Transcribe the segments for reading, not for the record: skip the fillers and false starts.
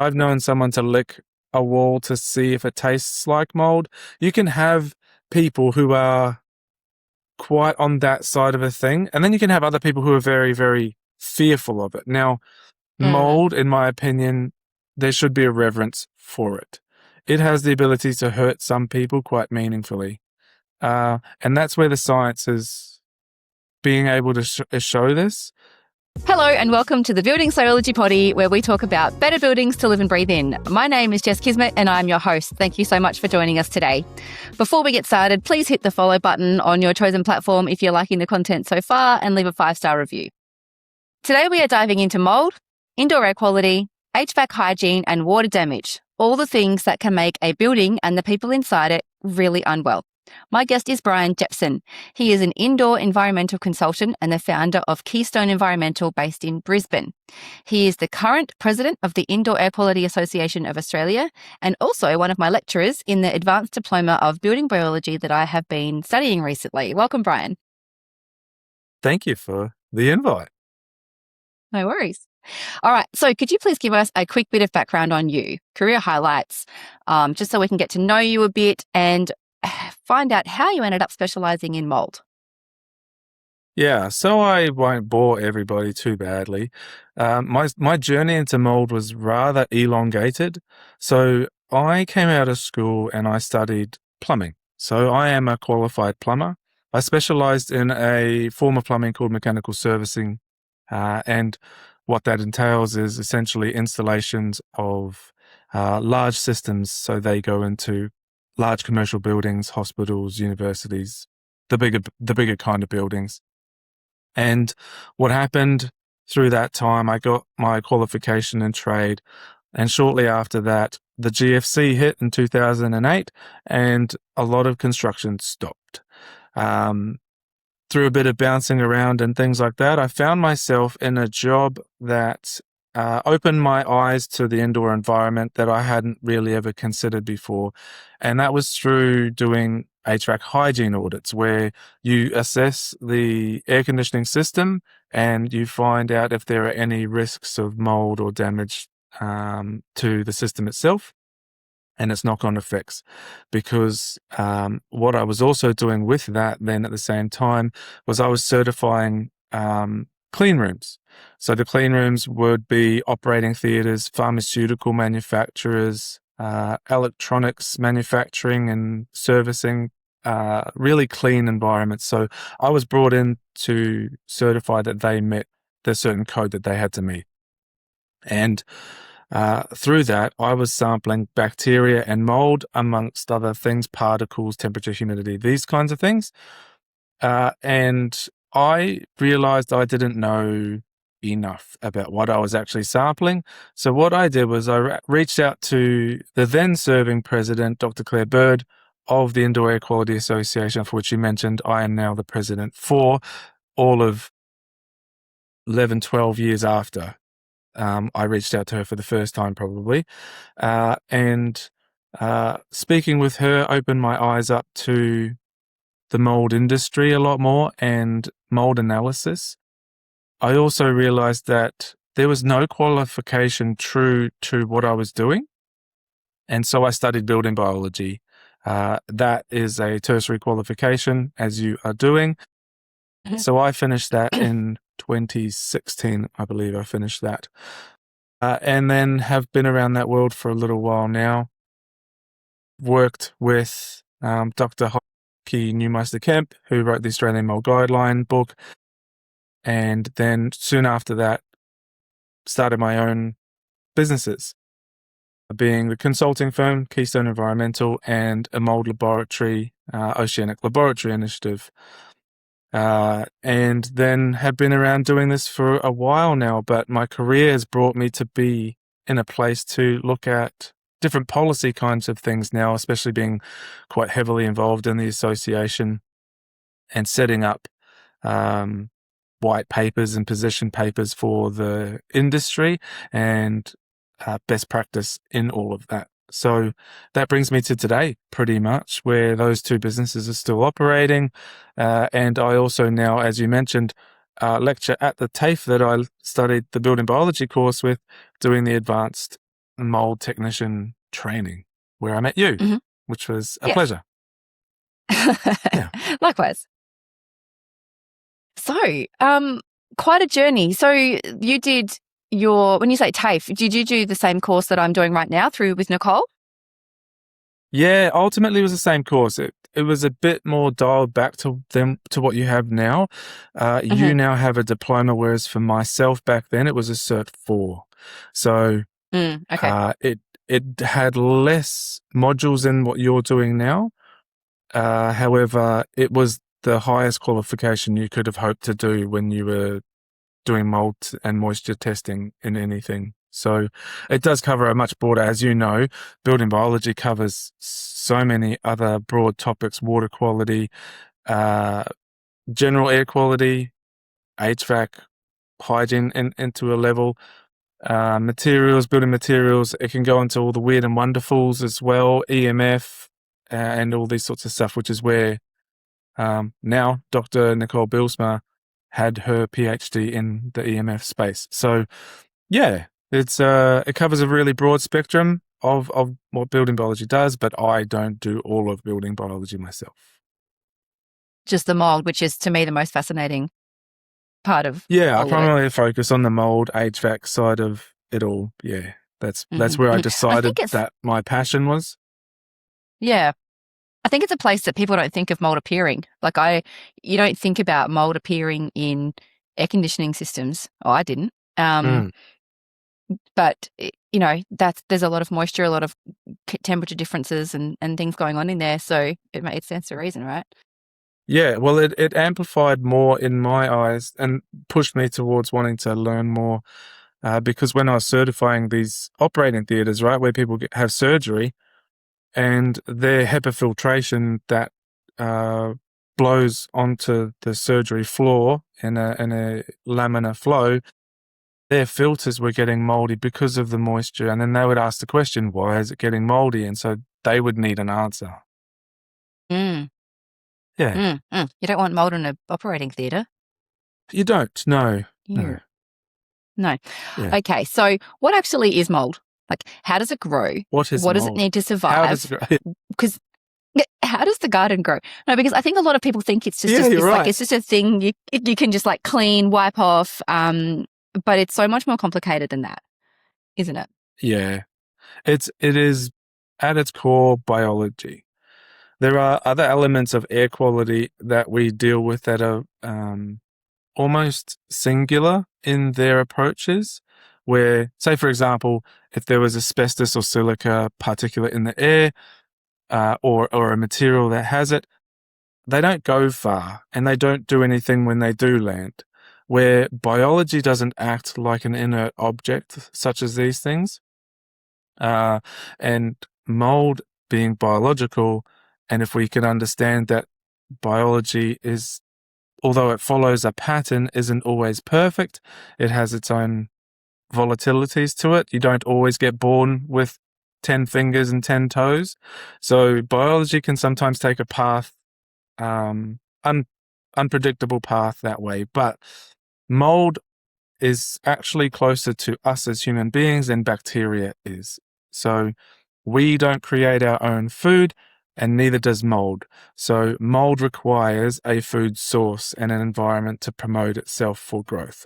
I've known someone to lick a wall to see if it tastes like mold. You can have people who are quite on that side of a thing, and then you can have other people who are very, very fearful of it. Now, mold, in my opinion, there should be a reverence for it. It has the ability to hurt some people quite meaningfully. And that's where the science is being able to show this. Hello and welcome to the Building Sciology Poddie, where we talk about better buildings to live and breathe in. My name is Jess Kismet and I'm your host. Thank you so much for joining us today. Before we get started, please hit the follow button on your chosen platform if you're liking the content so far and leave a 5-star review. Today we are diving into mold, indoor air quality, HVAC hygiene and water damage, all the things that can make a building and the people inside it really unwell. My guest is Bryan Jepsen. He is an indoor environmental consultant and the founder of Keystone Environmental based in Brisbane. He is the current president of the Indoor Air Quality Association of Australia and also one of my lecturers in the Advanced Diploma of Building Biology that I have been studying recently. Welcome, Bryan. Thank you for the invite. No worries. All right. So could you please give us a quick bit of background on you, career highlights, just so we can get to know you a bit and find out how you ended up specializing in mold? Yeah, so I won't bore everybody too badly. My journey into mold was rather elongated. So I came out of school and I studied plumbing. So I am a qualified plumber. I specialized in a form of plumbing called mechanical servicing. And what that entails is essentially installations of large systems. So they go into large commercial buildings, hospitals, universities, the bigger kind of buildings. And what happened through that time, I got my qualification in trade. And shortly after that, the GFC hit in 2008 and a lot of construction stopped. Through a bit of bouncing around and things like that, I found myself in a job that opened my eyes to the indoor environment that I hadn't really ever considered before. And that was through doing HVAC hygiene audits, where you assess the air conditioning system and you find out if there are any risks of mold or damage to the system itself and its knock-on effects. Because what I was also doing with that then at the same time was I was certifying clean rooms. So the clean rooms would be operating theatres, pharmaceutical manufacturers, electronics manufacturing and servicing, really clean environments. So I was brought in to certify that they met the certain code that they had to meet. And through that, I was sampling bacteria and mold, amongst other things, particles, temperature, humidity, these kinds of things. And I realized I didn't know enough about what I was actually sampling. So what I did was I reached out to the then serving president, Dr. Claire Bird of the Indoor Air Quality Association, for which you mentioned I am now the president for all of 11, 12 years after. I reached out to her for the first time probably. And speaking with her opened my eyes up to the mold industry a lot more and mold analysis. I also realized that there was no qualification true to what I was doing. And so I studied building biology. That is a tertiary qualification, as you are doing. So I finished that in 2016, I believe I finished that. And then have been around that world for a little while now. Worked with Dr. Neumeister-Kemp, who wrote the Australian Mold Guideline book. And then soon after that, started my own businesses, being the consulting firm, Keystone Environmental, and a mold laboratory, Oceanic Laboratory Initiative. And then have been around doing this for a while now, but my career has brought me to be in a place to look at different policy kinds of things now, especially being quite heavily involved in the association and setting up white papers and position papers for the industry and best practice in all of that. So that brings me to today, pretty much, where those two businesses are still operating. And I also now, as you mentioned, lecture at the TAFE that I studied the building biology course with, doing the advanced mold technician training where I met you, Mm-hmm. which was a Yes. pleasure. Yeah. Likewise. So, quite a journey. So you did when you say TAFE, did you do the same course that I'm doing right now through with Nicole? Yeah, ultimately it was the same course. It was a bit more dialed back to what you have now. You now have a diploma, whereas for myself back then it was a Cert 4. So Okay. it had less modules than what you're doing now. However, it was the highest qualification you could have hoped to do when you were doing mold and moisture testing in anything. So it does cover a much broader, as you know, building biology covers so many other broad topics: water quality, general air quality, HVAC, hygiene into a level, materials, building materials. It can go into all the weird and wonderfuls as well, EMF, and all these sorts of stuff, which is where now Dr. Nicole Bilsma had her PhD in the EMF space. So yeah, it covers a really broad spectrum of what building biology does, but I don't do all of building biology myself. Just the mold, which is to me the most fascinating part of I primarily focus on the mold HVAC side of it all. Yeah, that's where I decided that my passion was. Yeah. I think it's a place that people don't think of mold appearing. You don't think about mold appearing in air conditioning systems. Oh, I didn't. But there's a lot of moisture, a lot of temperature differences and things going on in there. So it stands to reason, right? Yeah, well, it amplified more in my eyes and pushed me towards wanting to learn more because when I was certifying these operating theatres, right, where people have surgery and their HEPA filtration that blows onto the surgery floor in a laminar flow, their filters were getting moldy because of the moisture. And then they would ask the question, why is it getting moldy? And so they would need an answer. Yeah. You don't want mold in an operating theatre. You don't, no. No. Yeah. Okay, so what actually is mold? Like, how does it grow? What is What mold? does it need to survive? How does it grow? Because how does the garden grow? No, because I think a lot of people think it's just it's just a thing you can just like clean, wipe off. But it's so much more complicated than that, isn't it? Yeah. It is at its core biology. There are other elements of air quality that we deal with that are almost singular in their approaches, where, say, for example, if there was asbestos or silica particulate in the air or a material that has it, they don't go far and they don't do anything when they do land, where biology doesn't act like an inert object such as these things. And mold being biological, and if we can understand that biology is, although it follows a pattern, isn't always perfect, it has its own volatilities to it. You don't always get born with 10 fingers and 10 toes. So biology can sometimes take a path, unpredictable path that way. But mold is actually closer to us as human beings than bacteria is. So we don't create our own food, and neither does mold. So mold requires a food source and an environment to promote itself for growth.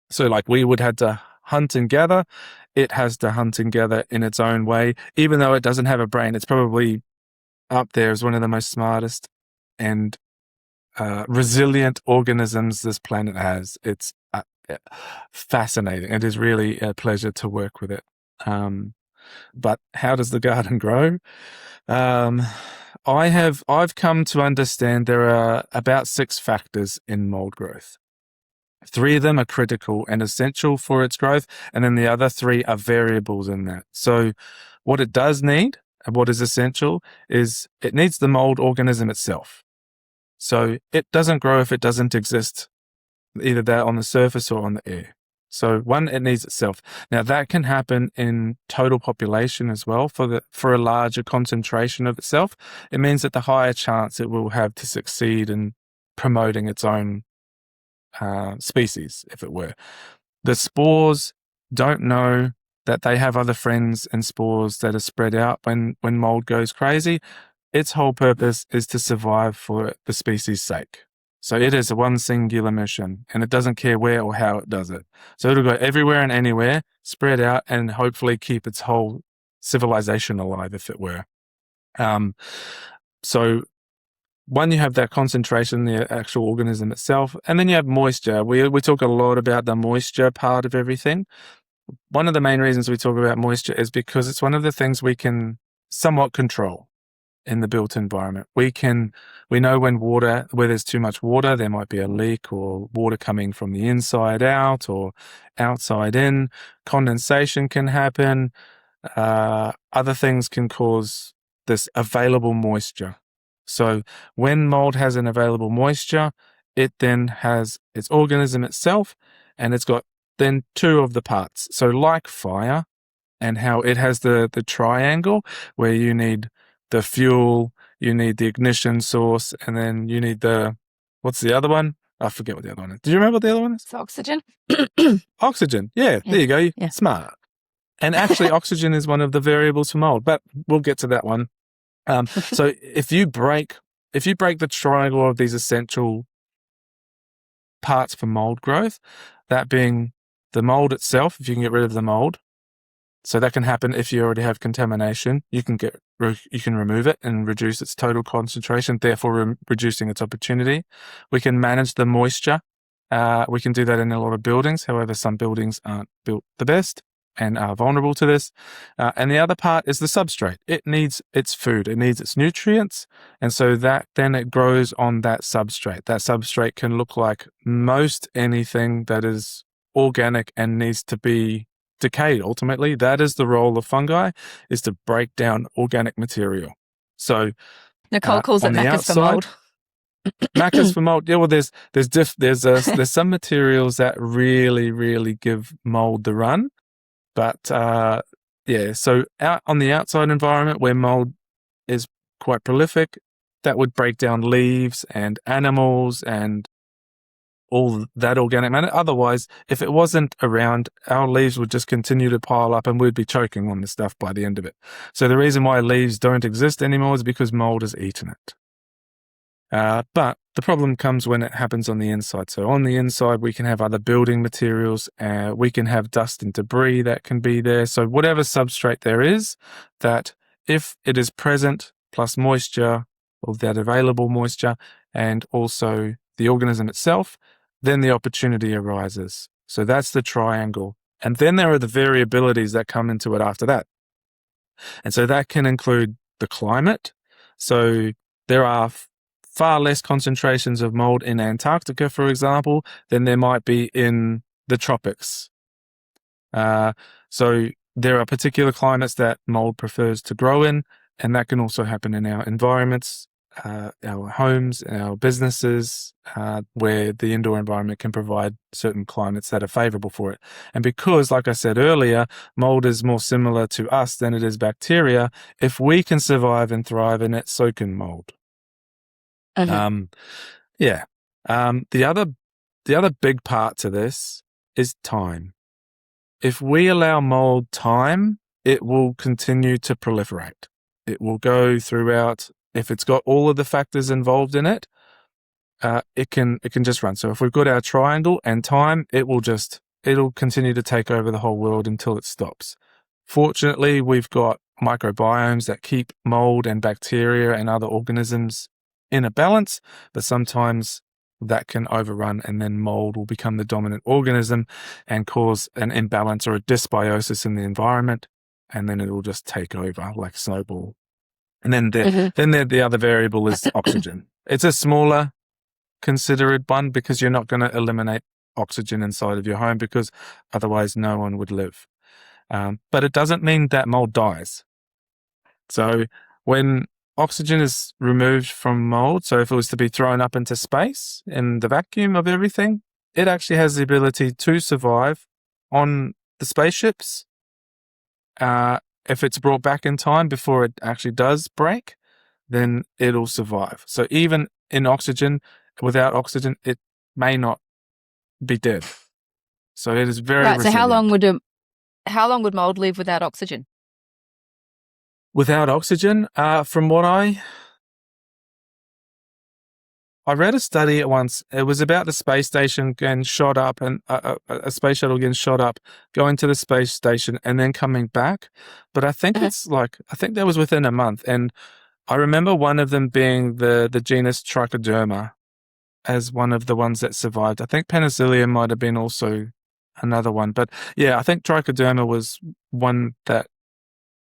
So like we would have to hunt and gather, it has to hunt and gather in its own way. Even though it doesn't have a brain, it's probably up there as one of the most smartest and resilient organisms this planet has. It's fascinating. It is really a pleasure to work with it. But how does the garden grow? I've come to understand there are about 6 factors in mold growth. 3 of them are critical and essential for its growth, and then the other 3 are variables in that. So what it does need, and what is essential, is it needs the mold organism itself. So it doesn't grow if it doesn't exist, either that on the surface or on the air. So 1, it needs itself. Now that can happen in total population as well. For a larger concentration of itself, it means that the higher chance it will have to succeed in promoting its own species, if it were. The spores don't know that they have other friends and spores that are spread out when mold goes crazy. Its whole purpose is to survive for the species' sake. So it is one singular mission, and it doesn't care where or how it does it. So it'll go everywhere and anywhere, spread out, and hopefully keep its whole civilization alive, if it were. So one, you have that concentration, the actual organism itself, and then you have moisture. We talk a lot about the moisture part of everything. One of the main reasons we talk about moisture is because it's one of the things we can somewhat control in the built environment. We know where there's too much water, there might be a leak or water coming from the inside out or outside in. Condensation can happen. Other things can cause this available moisture. So when mold has an available moisture, it then has its organism itself, and it's got then two of the parts. So like fire, and how it has the triangle where you need the fuel, you need the ignition source, and then you need what's the other one? I forget what the other one is. Do you remember what the other one is? It's oxygen. Oxygen. Yeah, there you go. Yeah. Smart. And actually oxygen is one of the variables for mold, but we'll get to that one. So if you break the triangle of these essential parts for mold growth, that being the mold itself, if you can get rid of the mold, so that can happen if you already have contamination. You can remove it and reduce its total concentration, therefore reducing its opportunity. We can manage the moisture. We can do that in a lot of buildings. However, some buildings aren't built the best and are vulnerable to this. And the other part is the substrate. It needs its food. It needs its nutrients. And so that then it grows on that substrate. That substrate can look like most anything that is organic and needs to be decayed. Ultimately, that is the role of fungi, is to break down organic material. So Nicole calls it macas for mold. Macas for mold. Yeah, well, there's some materials that really, really give mold the run. But so out on the outside environment where mold is quite prolific, that would break down leaves and animals and all that organic matter. Otherwise, if it wasn't around, our leaves would just continue to pile up and we'd be choking on the stuff by the end of it. So the reason why leaves don't exist anymore is because mold has eaten it. But the problem comes when it happens on the inside. So on the inside, we can have other building materials, we can have dust and debris that can be there. So whatever substrate there is, that if it is present, plus moisture, or that available moisture, and also the organism itself, then the opportunity arises. So that's the triangle. And then there are the variabilities that come into it after that. And so that can include the climate. So there are far less concentrations of mold in Antarctica, for example, than there might be in the tropics. So there are particular climates that mold prefers to grow in, and that can also happen in our environments, our homes, our businesses, where the indoor environment can provide certain climates that are favorable for it. And because, like I said earlier, mold is more similar to us than it is bacteria, if we can survive and thrive in it, so can mold. Mm-hmm. The other big part to this is time. If we allow mold time, it will continue to proliferate. It will go throughout. If it's got all of the factors involved in it, it can just run. So if we've got our triangle and time, it'll continue to take over the whole world until it stops. Fortunately, we've got microbiomes that keep mold and bacteria and other organisms in a balance, but sometimes that can overrun and then mold will become the dominant organism and cause an imbalance or a dysbiosis in the environment, and then it will just take over like a snowball. And then the other variable is oxygen. It's a smaller considered one because you're not going to eliminate oxygen inside of your home because otherwise no one would live. But it doesn't mean that mold dies. So when oxygen is removed from mold, so if it was to be thrown up into space in the vacuum of everything, it actually has the ability to survive on the spaceships. If it's brought back in time before it actually does break, then it'll survive. So even in oxygen, without oxygen, it may not be dead. So it is very resilient. So how long would mold live without oxygen? Without oxygen, from what I read a study at once. It was about the space station getting shot up and a space shuttle getting shot up, going to the space station and then coming back. But I think I think that was within a month. And I remember one of them being the genus Trichoderma as one of the ones that survived. I think Penicillium might have been also another one. But yeah, I think Trichoderma was one that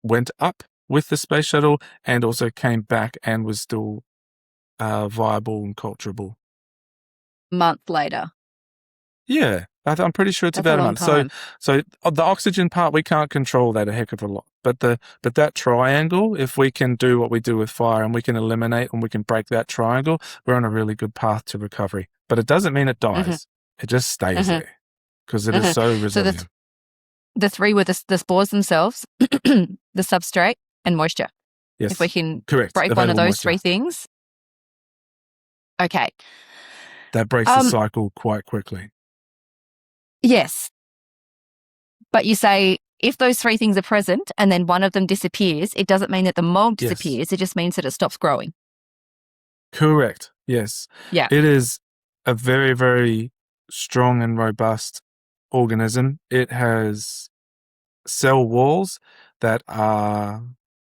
went up with the space shuttle and also came back and was still viable and culturable. Month later. Yeah, I'm pretty sure it's That's about a a long month. time. So the oxygen part, we can't control that a heck of a lot. But that triangle, if we can do what we do with fire and we can eliminate and we can break that triangle, we're on a really good path to recovery. But it doesn't mean it dies. It just stays there because it is so resilient. So the three were the spores themselves, the substrate, and moisture. Yes, if we can correct. break one of those three things. Okay. That breaks the cycle quite quickly. Yes. But you say if those three things are present and then one of them disappears, it doesn't mean that the mold disappears. It just means that it stops growing. Correct. Yes. Yeah. It is a very, very strong and robust organism. It has cell walls that are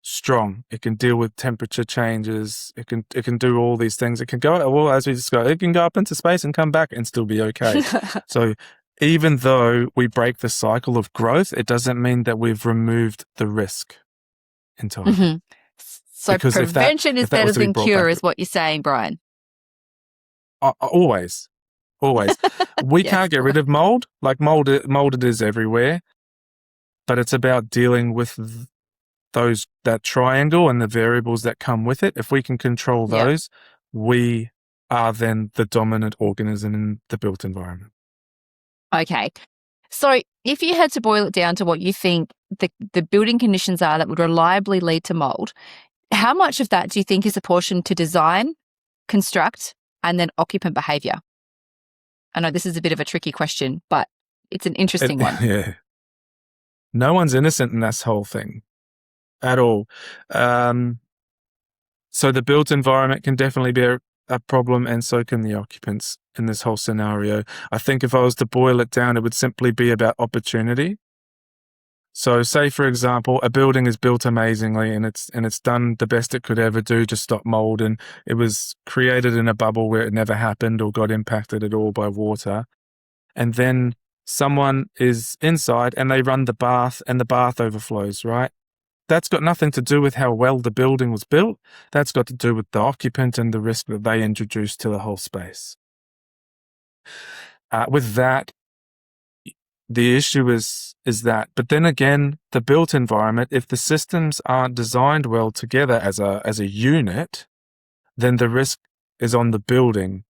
strong. It can deal with temperature changes. It can do all these things. It can go, well, as we discussed, it can go up into space and come back and still be okay. So even though we break the cycle of growth, it doesn't mean that we've removed the risk entirely. So because prevention is better than cure is what you're saying, Bryan. Always. We can't get rid of mold. Like mold it is everywhere. But it's about dealing with that triangle and the variables that come with it. If we can control those, we are then the dominant organism in the built environment. Okay. So if you had to boil it down to what you think the building conditions are that would reliably lead to mold, how much of that do you think is apportioned to design, construct, and then occupant behaviour? I know this is a bit of a tricky question, but it's an interesting one. Yeah. No one's innocent in this whole thing at all. So the built environment can definitely be a problem, and so can the occupants in this whole scenario. I think if I was to boil it down, it would simply be about opportunity. So say, for example, a building is built amazingly and it's done the best it could ever do to stop mold, and it was created in a bubble where it never happened or got impacted at all by water. And then someone is inside and they run the bath and the bath overflows, right? That's got nothing to do with how well the building was built. That's got to do with the occupant and the risk that they introduced to the whole space. With that, the issue is that. But then again, the built environment, if the systems aren't designed well together as a unit, then the risk is on the building.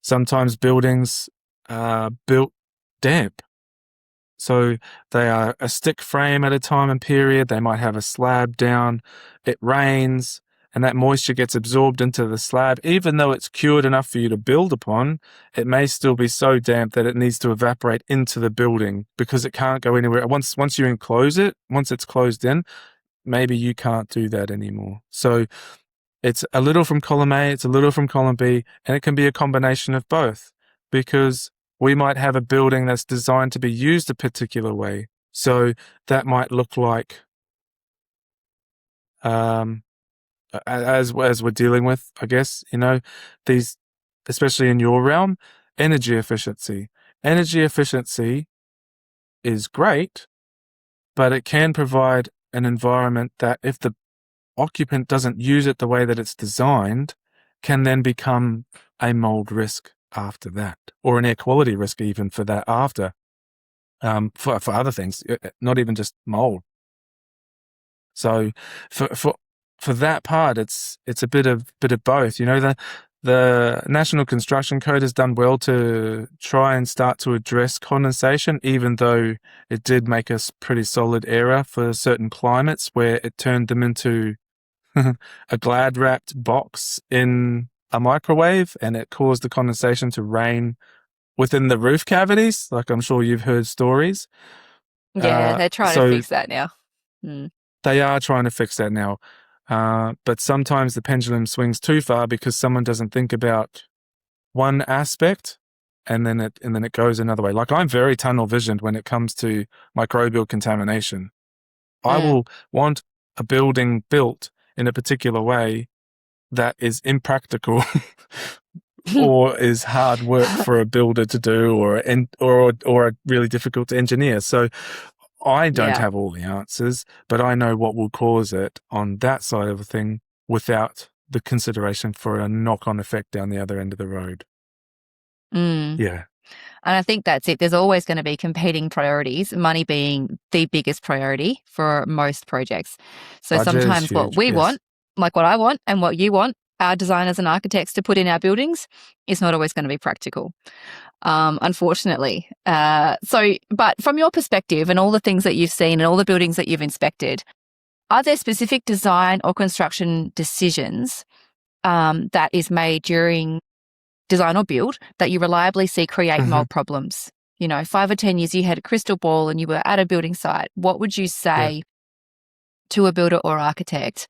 Sometimes buildings are built damp. So they are a stick frame at a time and period. They might have a slab down. It rains and that moisture gets absorbed into the slab. Even though it's cured enough for you to build upon, it may still be so damp that it needs to evaporate into the building because it can't go anywhere. Once you enclose it, once it's closed in, maybe you can't do that anymore. So it's a little from column A, it's a little from column B, and it can be a combination of both, because we might have a building that's designed to be used a particular way. So that might look like, as we're dealing with, I guess, these, especially in your realm, energy efficiency. Energy efficiency is great, but it can provide an environment that if the occupant doesn't use it the way that it's designed, can then become a mold risk after that, or an air quality risk even for that after, for other things, not even just mold. So for that part, it's a bit of both. The National Construction Code has done well to try and start to address condensation, even though it did make a pretty solid error for certain climates where it turned them into a Glad wrapped box in a microwave, and it caused the condensation to rain within the roof cavities. Like, I'm sure you've heard stories. Yeah, they're trying to So fix that now. Mm. they are trying to fix that now. But sometimes the pendulum swings too far because someone doesn't think about one aspect and then it goes another way. Like, I'm very tunnel visioned when it comes to microbial contamination. I will want a building built in a particular way that is impractical or is hard work for a builder to do, or really difficult to engineer. So I don't have all the answers, but I know what will cause it on that side of the thing without the consideration for a knock-on effect down the other end of the road. Yeah. And I think that's it. There's always going to be competing priorities, money being the biggest priority for most projects. So Budget is sometimes what huge, we yes. want, like what I want and what you want, our designers and architects to put in our buildings, is not always going to be practical, unfortunately. But from your perspective and all the things that you've seen and all the buildings that you've inspected, are there specific design or construction decisions that is made during design or build that you reliably see create mold problems? 5 or 10 years, you had a crystal ball and you were at a building site. What would you say to a builder or architect?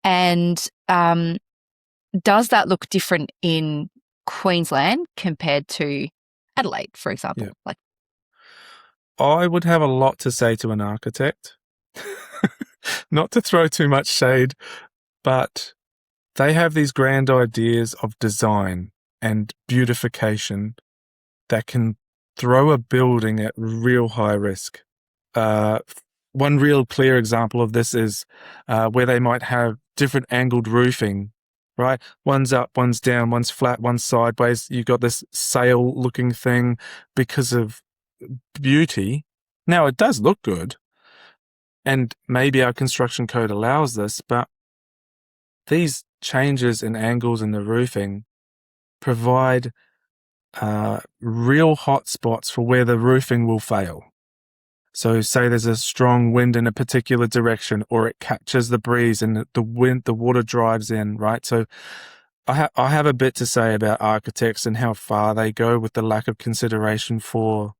And does that look different in Queensland compared to Adelaide, for example? Yeah. I would have a lot to say to an architect. Not to throw too much shade, but they have these grand ideas of design and beautification that can throw a building at real high risk. One real clear example of this is where they might have different angled roofing, right? One's up, one's down, one's flat, one's sideways. You've got this sail looking thing because of beauty. Now, it does look good, and maybe our construction code allows this, but these changes in angles in the roofing provide real hot spots for where the roofing will fail. So say there's a strong wind in a particular direction, or it catches the breeze and the water drives in, right? So I have a bit to say about architects and how far they go with the lack of consideration for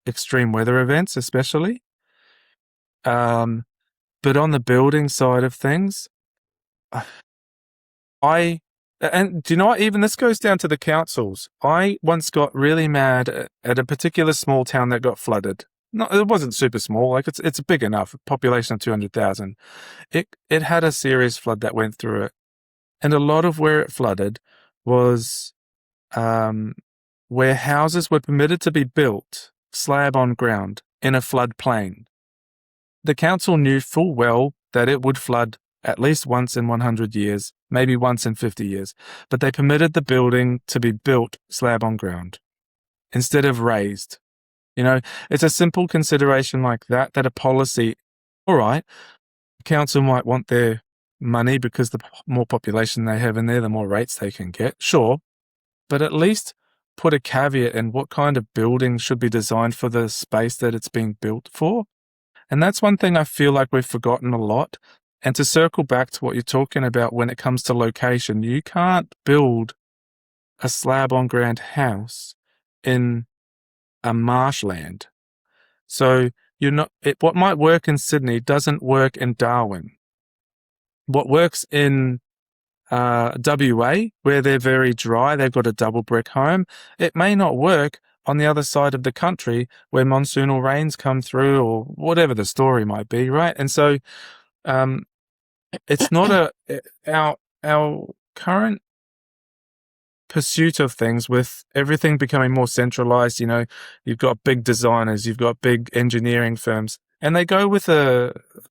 extreme weather events, especially. But on the building side of things, and do you know what? Even this goes down to the councils. I once got really mad at a particular small town that got flooded. No, it wasn't super small. Like, it's big enough, population of 200,000. It had a serious flood that went through it, and a lot of where it flooded was where houses were permitted to be built slab on ground in a floodplain. The council knew full well that it would flood at least once in 100 years, maybe once in 50 years, but they permitted the building to be built slab on ground instead of raised. It's a simple consideration like that a policy, all right, the council might want their money because the more population they have in there, the more rates they can get, sure, but at least put a caveat in what kind of building should be designed for the space that it's being built for. And that's one thing I feel like we've forgotten a lot. And to circle back to what you're talking about when it comes to location, you can't build a slab on ground house in a marshland. So what might work in Sydney doesn't work in Darwin. What works in WA, where they're very dry, they've got a double brick home, it may not work on the other side of the country where monsoonal rains come through, or whatever the story might be, right? And so it's not our current pursuit of things, with everything becoming more centralized. You've got big designers, you've got big engineering firms, and they go with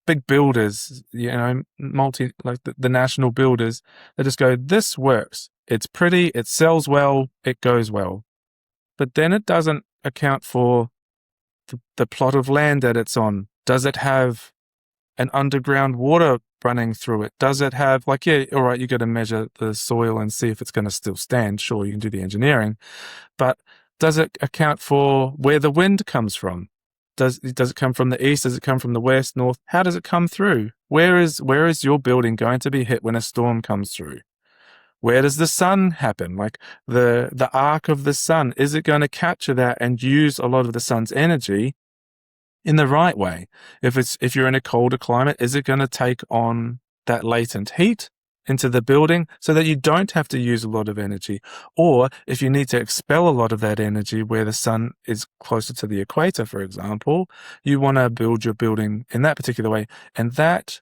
big builders, like the national builders. They just go, this works, it's pretty, it sells well, it goes well. But then it doesn't account for the plot of land that it's on. Does it have an underground water running through it? Does it have, all right, you got to measure the soil and see if it's going to still stand. Sure, you can do the engineering, but does it account for where the wind comes from? Does it come from the east? Does it come from the west, north? How does it come through? Where is your building going to be hit when a storm comes through? Where does the sun happen? Like the arc of the sun, is it going to capture that and use a lot of the sun's energy in the right way? If you're in a colder climate, is it going to take on that latent heat into the building so that you don't have to use a lot of energy? Or if you need to expel a lot of that energy where the sun is closer to the equator, for example, you want to build your building in that particular way. And that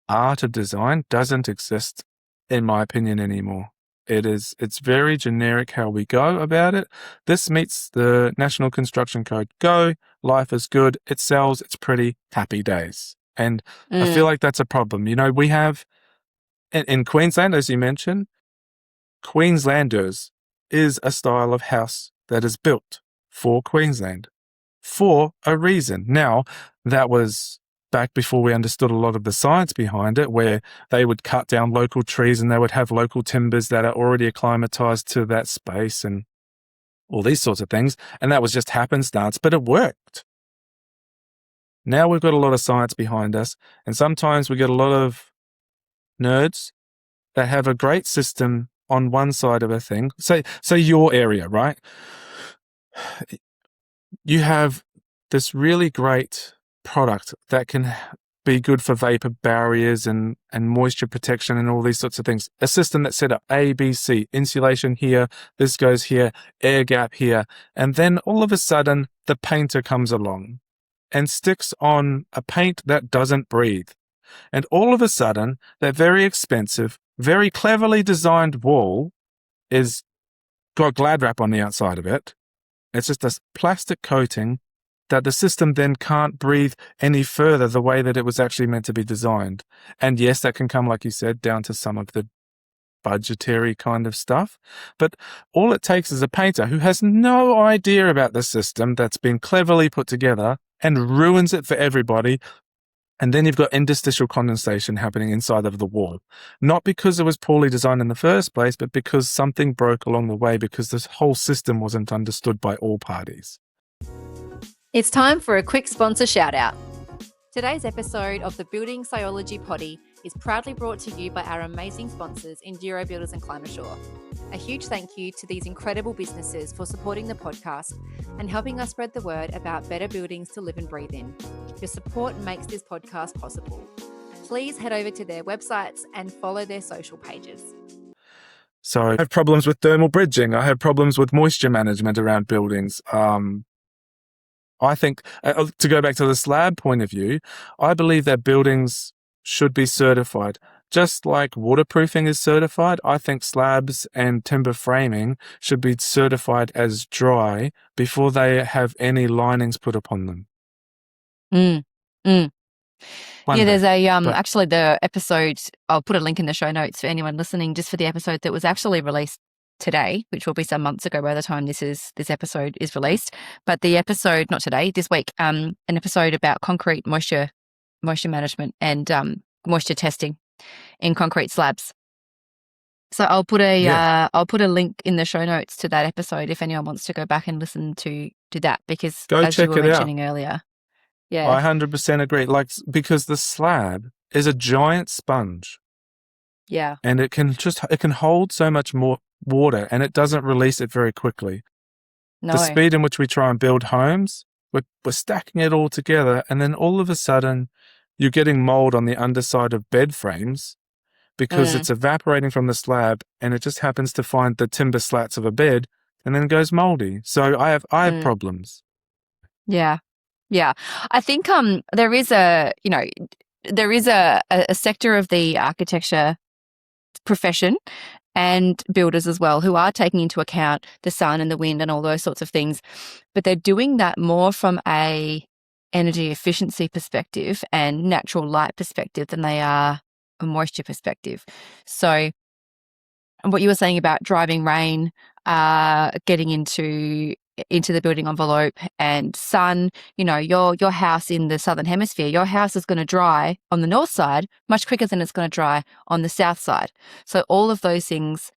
art of design doesn't exist, in my opinion, anymore. It's very generic how we go about it. This meets the National Construction Code. Go, life is good, it sells, it's pretty, happy days. And I feel like that's a problem. We have in Queensland, as you mentioned, Queenslanders is a style of house that is built for Queensland for a reason. Now, that was back before we understood a lot of the science behind it, where they would cut down local trees and they would have local timbers that are already acclimatized to that space and all these sorts of things. And that was just happenstance, but it worked. Now we've got a lot of science behind us, and sometimes we get a lot of nerds that have a great system on one side of a thing. Say your area, right? You have this really great product that can be good for vapor barriers and moisture protection and all these sorts of things. A system that's set up A, B, C, insulation here, this goes here, air gap here. And then all of a sudden, the painter comes along and sticks on a paint that doesn't breathe. And all of a sudden, that very expensive, very cleverly designed wall is got Glad wrap on the outside of it. It's just a plastic coating that the system then can't breathe any further the way that it was actually meant to be designed. And yes, that can come, like you said, down to some of the budgetary kind of stuff. But all it takes is a painter who has no idea about the system that's been cleverly put together and ruins it for everybody. And then you've got interstitial condensation happening inside of the wall. Not because it was poorly designed in the first place, but because something broke along the way because this whole system wasn't understood by all parties. It's time for a quick sponsor shout out. Today's episode of the Building Sciology Poddie is proudly brought to you by our amazing sponsors, Enduro Builders and Climasure. A huge thank you to these incredible businesses for supporting the podcast and helping us spread the word about better buildings to live and breathe in. Your support makes this podcast possible. Please head over to their websites and follow their social pages. So I have problems with thermal bridging. I have problems with moisture management around buildings. I think, to go back to the slab point of view, I believe that buildings should be certified. Just like waterproofing is certified, I think slabs and timber framing should be certified as dry before they have any linings put upon them. There's actually the episode, I'll put a link in the show notes for anyone listening, just for the episode that was actually released today, which will be some months ago by the time this episode is released. But the episode, not today, this week, an episode about concrete moisture management and moisture testing in concrete slabs. So I'll put a link in the show notes to that episode if anyone wants to go back and listen to that, because as you were mentioning earlier. Yeah. I 100% agree. Because the slab is a giant sponge. Yeah. And it can hold so much more water, and it doesn't release it very quickly. No. The speed in which we try and build homes, we're stacking it all together, and then all of a sudden you're getting mold on the underside of bed frames because it's evaporating from the slab, and it just happens to find the timber slats of a bed and then goes moldy. So I have problems. Yeah. Yeah. I think there is a sector of the architecture profession and builders as well who are taking into account the sun and the wind and all those sorts of things, but they're doing that more from a energy efficiency perspective and natural light perspective than they are a moisture perspective. So what you were saying about driving rain, getting into the building envelope and sun, your house in the southern hemisphere, your house is going to dry on the north side much quicker than it's going to dry on the south side. So all of those things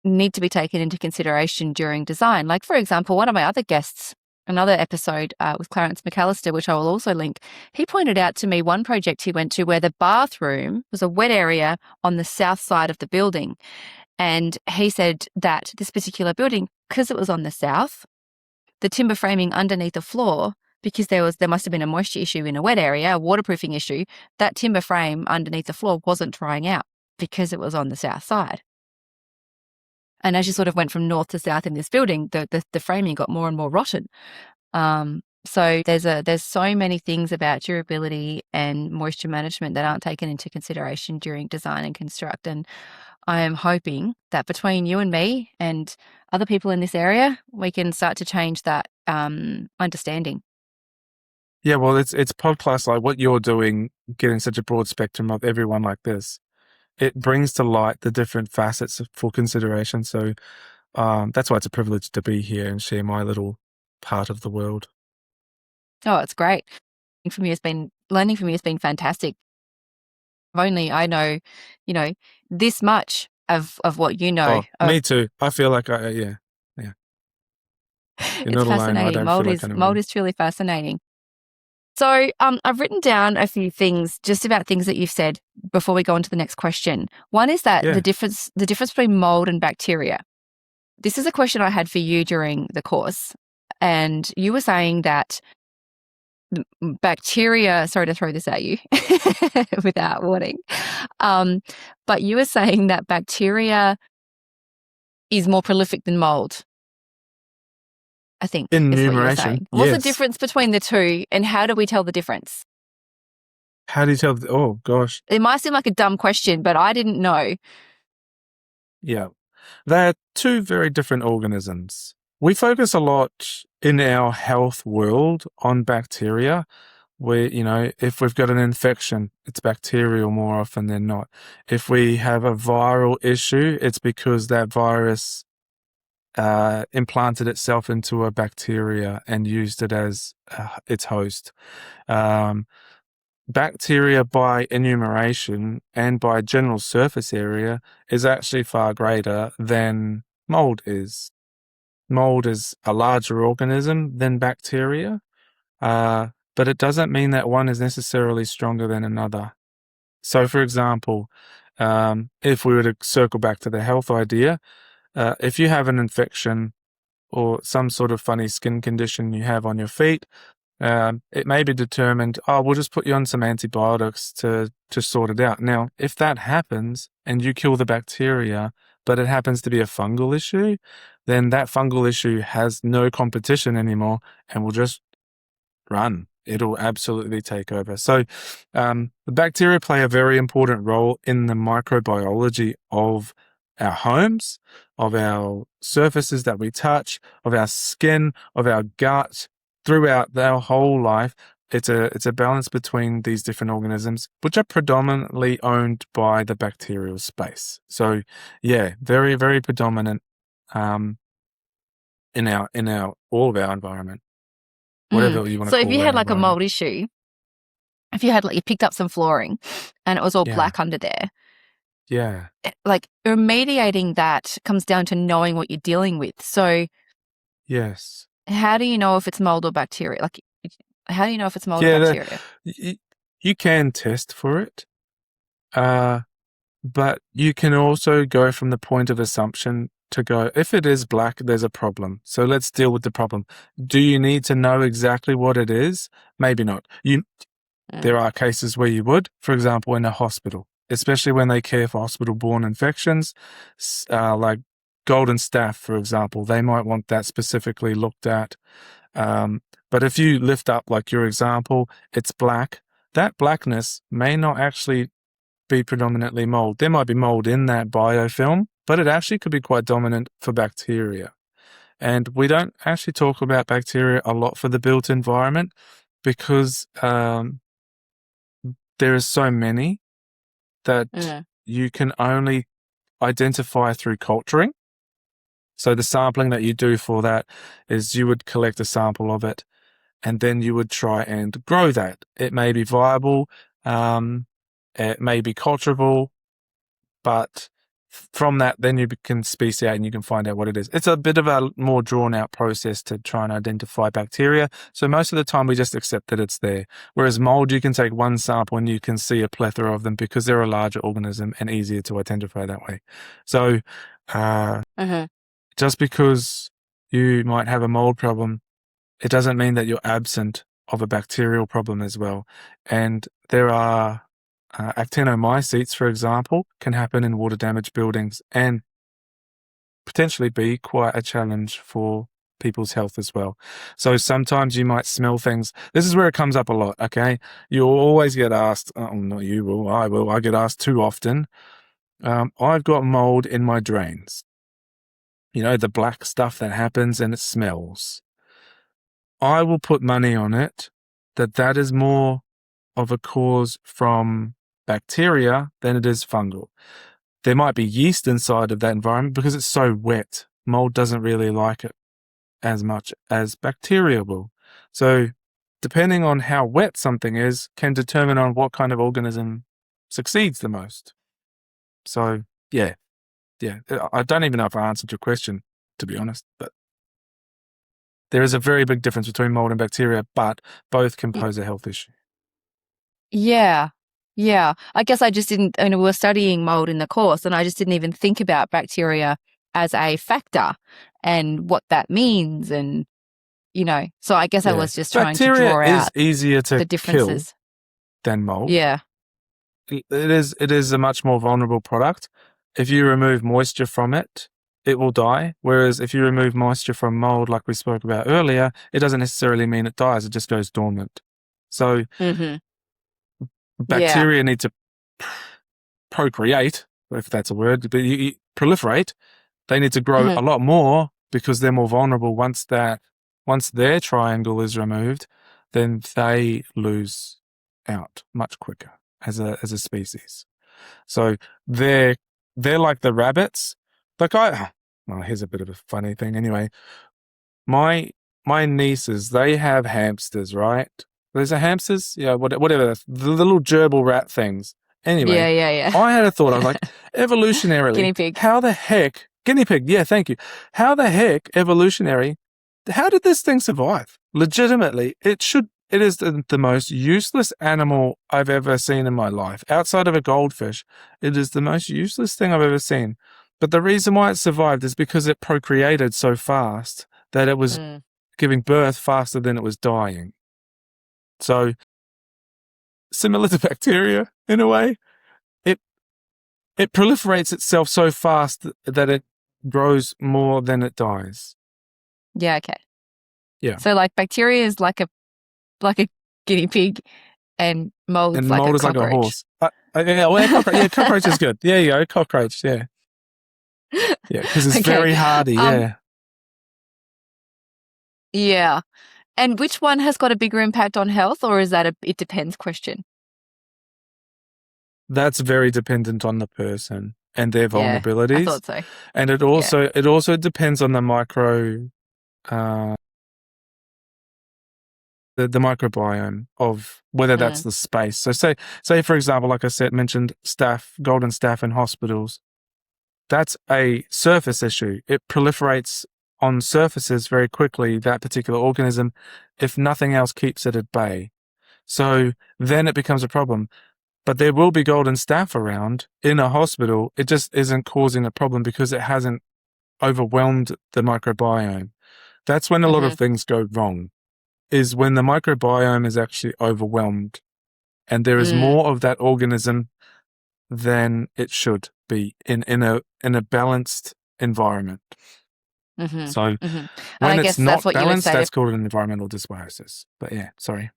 need to be taken into consideration during design. Like, for example, one of my other guests, another episode with Clarence McAllister, which I will also link, he pointed out to me one project he went to where the bathroom was a wet area on the south side of the building. And he said that this particular building, because it was on the south, the timber framing underneath the floor, because there must have been a moisture issue in a wet area, a waterproofing issue, that timber frame underneath the floor wasn't drying out because it was on the south side. And as you sort of went from north to south in this building, the framing got more and more rotten. So there's so many things about durability and moisture management that aren't taken into consideration during design and construct. And I am hoping that between you and me and other people in this area, we can start to change that understanding. Yeah, well, it's podcasts like what you're doing, getting such a broad spectrum of everyone like this. It brings to light the different facets for consideration. So that's why it's a privilege to be here and share my little part of the world. Oh, it's great. Learning from you has been fantastic. I know, this much of what you know. Oh, me too. I feel like yeah. You're It's not alone. I fascinating. don't feel like I know. Mold is truly fascinating. So I've written down a few things just about things that you've said before we go on to the next question. One is that the difference between mold and bacteria. This is a question I had for you during the course, and you were saying that bacteria, sorry to throw this at you without warning, but you were saying that bacteria is more prolific than mold. I think in is what you were numeration. saying. What's the difference between the two, and how do we tell the difference? How do you tell? Oh gosh, it might seem like a dumb question, but I didn't know. Yeah, they're two very different organisms. We focus a lot in our health world on bacteria. If we've got an infection, it's bacterial more often than not. If we have a viral issue, it's because that virus implanted itself into a bacteria and used it as its host. Bacteria by enumeration and by general surface area is actually far greater than mold is. Mold is a larger organism than bacteria, but it doesn't mean that one is necessarily stronger than another. So, for example, if we were to circle back to the health idea, if you have an infection or some sort of funny skin condition you have on your feet, it may be determined, we'll just put you on some antibiotics to sort it out. Now, if that happens and you kill the bacteria, but it happens to be a fungal issue, then that fungal issue has no competition anymore and will just run. It'll absolutely take over. So the bacteria play a very important role in the microbiology of our homes, of our surfaces that we touch, of our skin, of our gut. Throughout our whole life, it's a balance between these different organisms, which are predominantly owned by the bacterial space. So, yeah, very, very predominant in all of our environment, whatever you want to call it. So, if you had like a mold issue, if you had you picked up some flooring and it was all black under there, like remediating that comes down to knowing what you're dealing with. So, yes. How do you know if it's mold or bacteria? Like, how do you know if it's mold or bacteria? You can test for it, but you can also go from the point of assumption to go, if it is black, there's a problem. So let's deal with the problem. Do you need to know exactly what it is? Maybe not. There are cases where you would, for example, in a hospital, especially when they care for hospital-borne infections, like golden staph, for example, they might want that specifically looked at. But if you lift up, like your example, it's black, that blackness may not actually be predominantly mold. There might be mold in that biofilm, but it actually could be quite dominant for bacteria. And we don't actually talk about bacteria a lot for the built environment because there are so many that you can only identify through culturing. So the sampling that you do for that is you would collect a sample of it and then you would try and grow that. It may be viable, it may be culturable, but from that, then you can speciate and you can find out what it is. It's a bit of a more drawn out process to try and identify bacteria. So most of the time we just accept that it's there. Whereas mold, you can take one sample and you can see a plethora of them because they're a larger organism and easier to identify that way. So just because you might have a mold problem, it doesn't mean that you're absent of a bacterial problem as well. And there are actinomycetes, for example, can happen in water-damaged buildings and potentially be quite a challenge for people's health as well. So sometimes you might smell things. This is where it comes up a lot, okay? You'll always get asked, oh, not you will, I get asked too often, I've got mold in my drains. You know, the black stuff that happens and it smells. I will put money on it that is more of a cause from bacteria than it is fungal. There might be yeast inside of that environment because it's so wet. Mold doesn't really like it as much as bacteria will. So depending on how wet something is can determine on what kind of organism succeeds the most. So yeah. I don't even know if I answered your question, to be honest, but there is a very big difference between mold and bacteria, but both can pose a health issue. Yeah. I guess I just didn't, we were studying mold in the course and I just didn't even think about bacteria as a factor and what that means. And, so I guess I was just trying to draw out is easier to the differences. Kill than mold. Yeah. It is a much more vulnerable product. If you remove moisture from it, it will die. Whereas if you remove moisture from mold, like we spoke about earlier, it doesn't necessarily mean it dies. It just goes dormant. So bacteria need to procreate, if that's a word, but you proliferate. They need to grow a lot more because they're more vulnerable. Once their triangle is removed, then they lose out much quicker as a species. So they're like the rabbits. Like here's a bit of a funny thing. Anyway, my nieces, they have hamsters, right? There's a hamsters, whatever, the little gerbil rat things. Anyway, yeah. I had a thought. I was like, evolutionarily, guinea pig. How the heck, guinea pig? Yeah, thank you. How the heck, evolutionary? How did this thing survive? Legitimately, it is the most useless animal I've ever seen in my life. Outside of a goldfish, it is the most useless thing I've ever seen. But the reason why it survived is because it procreated so fast that it was giving birth faster than it was dying. So, similar to bacteria, in a way, it proliferates itself so fast that it grows more than it dies. Yeah, okay. Yeah. So, like, bacteria is like a guinea pig, and mold is like a cockroach. Like a horse. Cockroach is good. There you go, cockroach. Yeah, because it's very hardy. Yeah. And which one has got a bigger impact on health, or is that it depends question? That's very dependent on the person and their vulnerabilities. I thought so. And it also depends on the the microbiome of whether that's the space. So say for example, like I said, mentioned golden staph in hospitals. That's a surface issue. It proliferates on surfaces very quickly, that particular organism, if nothing else keeps it at bay. So then it becomes a problem. But there will be golden staph around in a hospital. It just isn't causing a problem because it hasn't overwhelmed the microbiome. That's when a lot of things go wrong, is when the microbiome is actually overwhelmed and there is more of that organism than it should be in a balanced environment. So when it's not balanced, that's called an environmental dysbiosis. But yeah, sorry.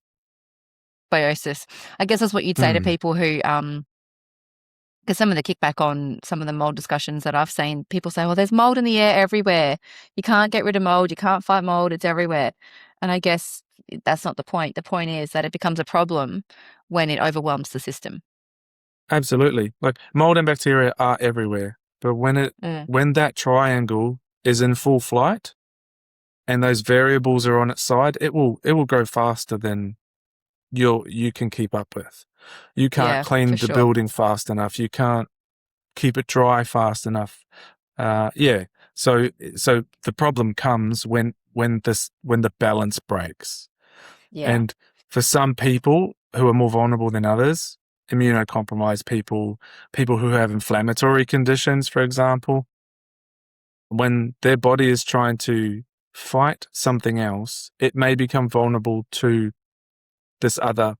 Biosis. I guess that's what you'd say to people who, because some of the kickback on some of the mold discussions that I've seen, people say, well, there's mold in the air everywhere. You can't get rid of mold. You can't fight mold. It's everywhere. And I guess that's not the point. The point is that it becomes a problem when it overwhelms the system. Absolutely. Like mold and bacteria are everywhere. But when that triangle is in full flight and those variables are on its side, it will grow faster than you can keep up with. You can't clean the building fast enough. You can't keep it dry fast enough. Yeah. So the problem comes when the balance breaks. Yeah. And for some people who are more vulnerable than others, immunocompromised people, people who have inflammatory conditions, for example, when their body is trying to fight something else, it may become vulnerable to this other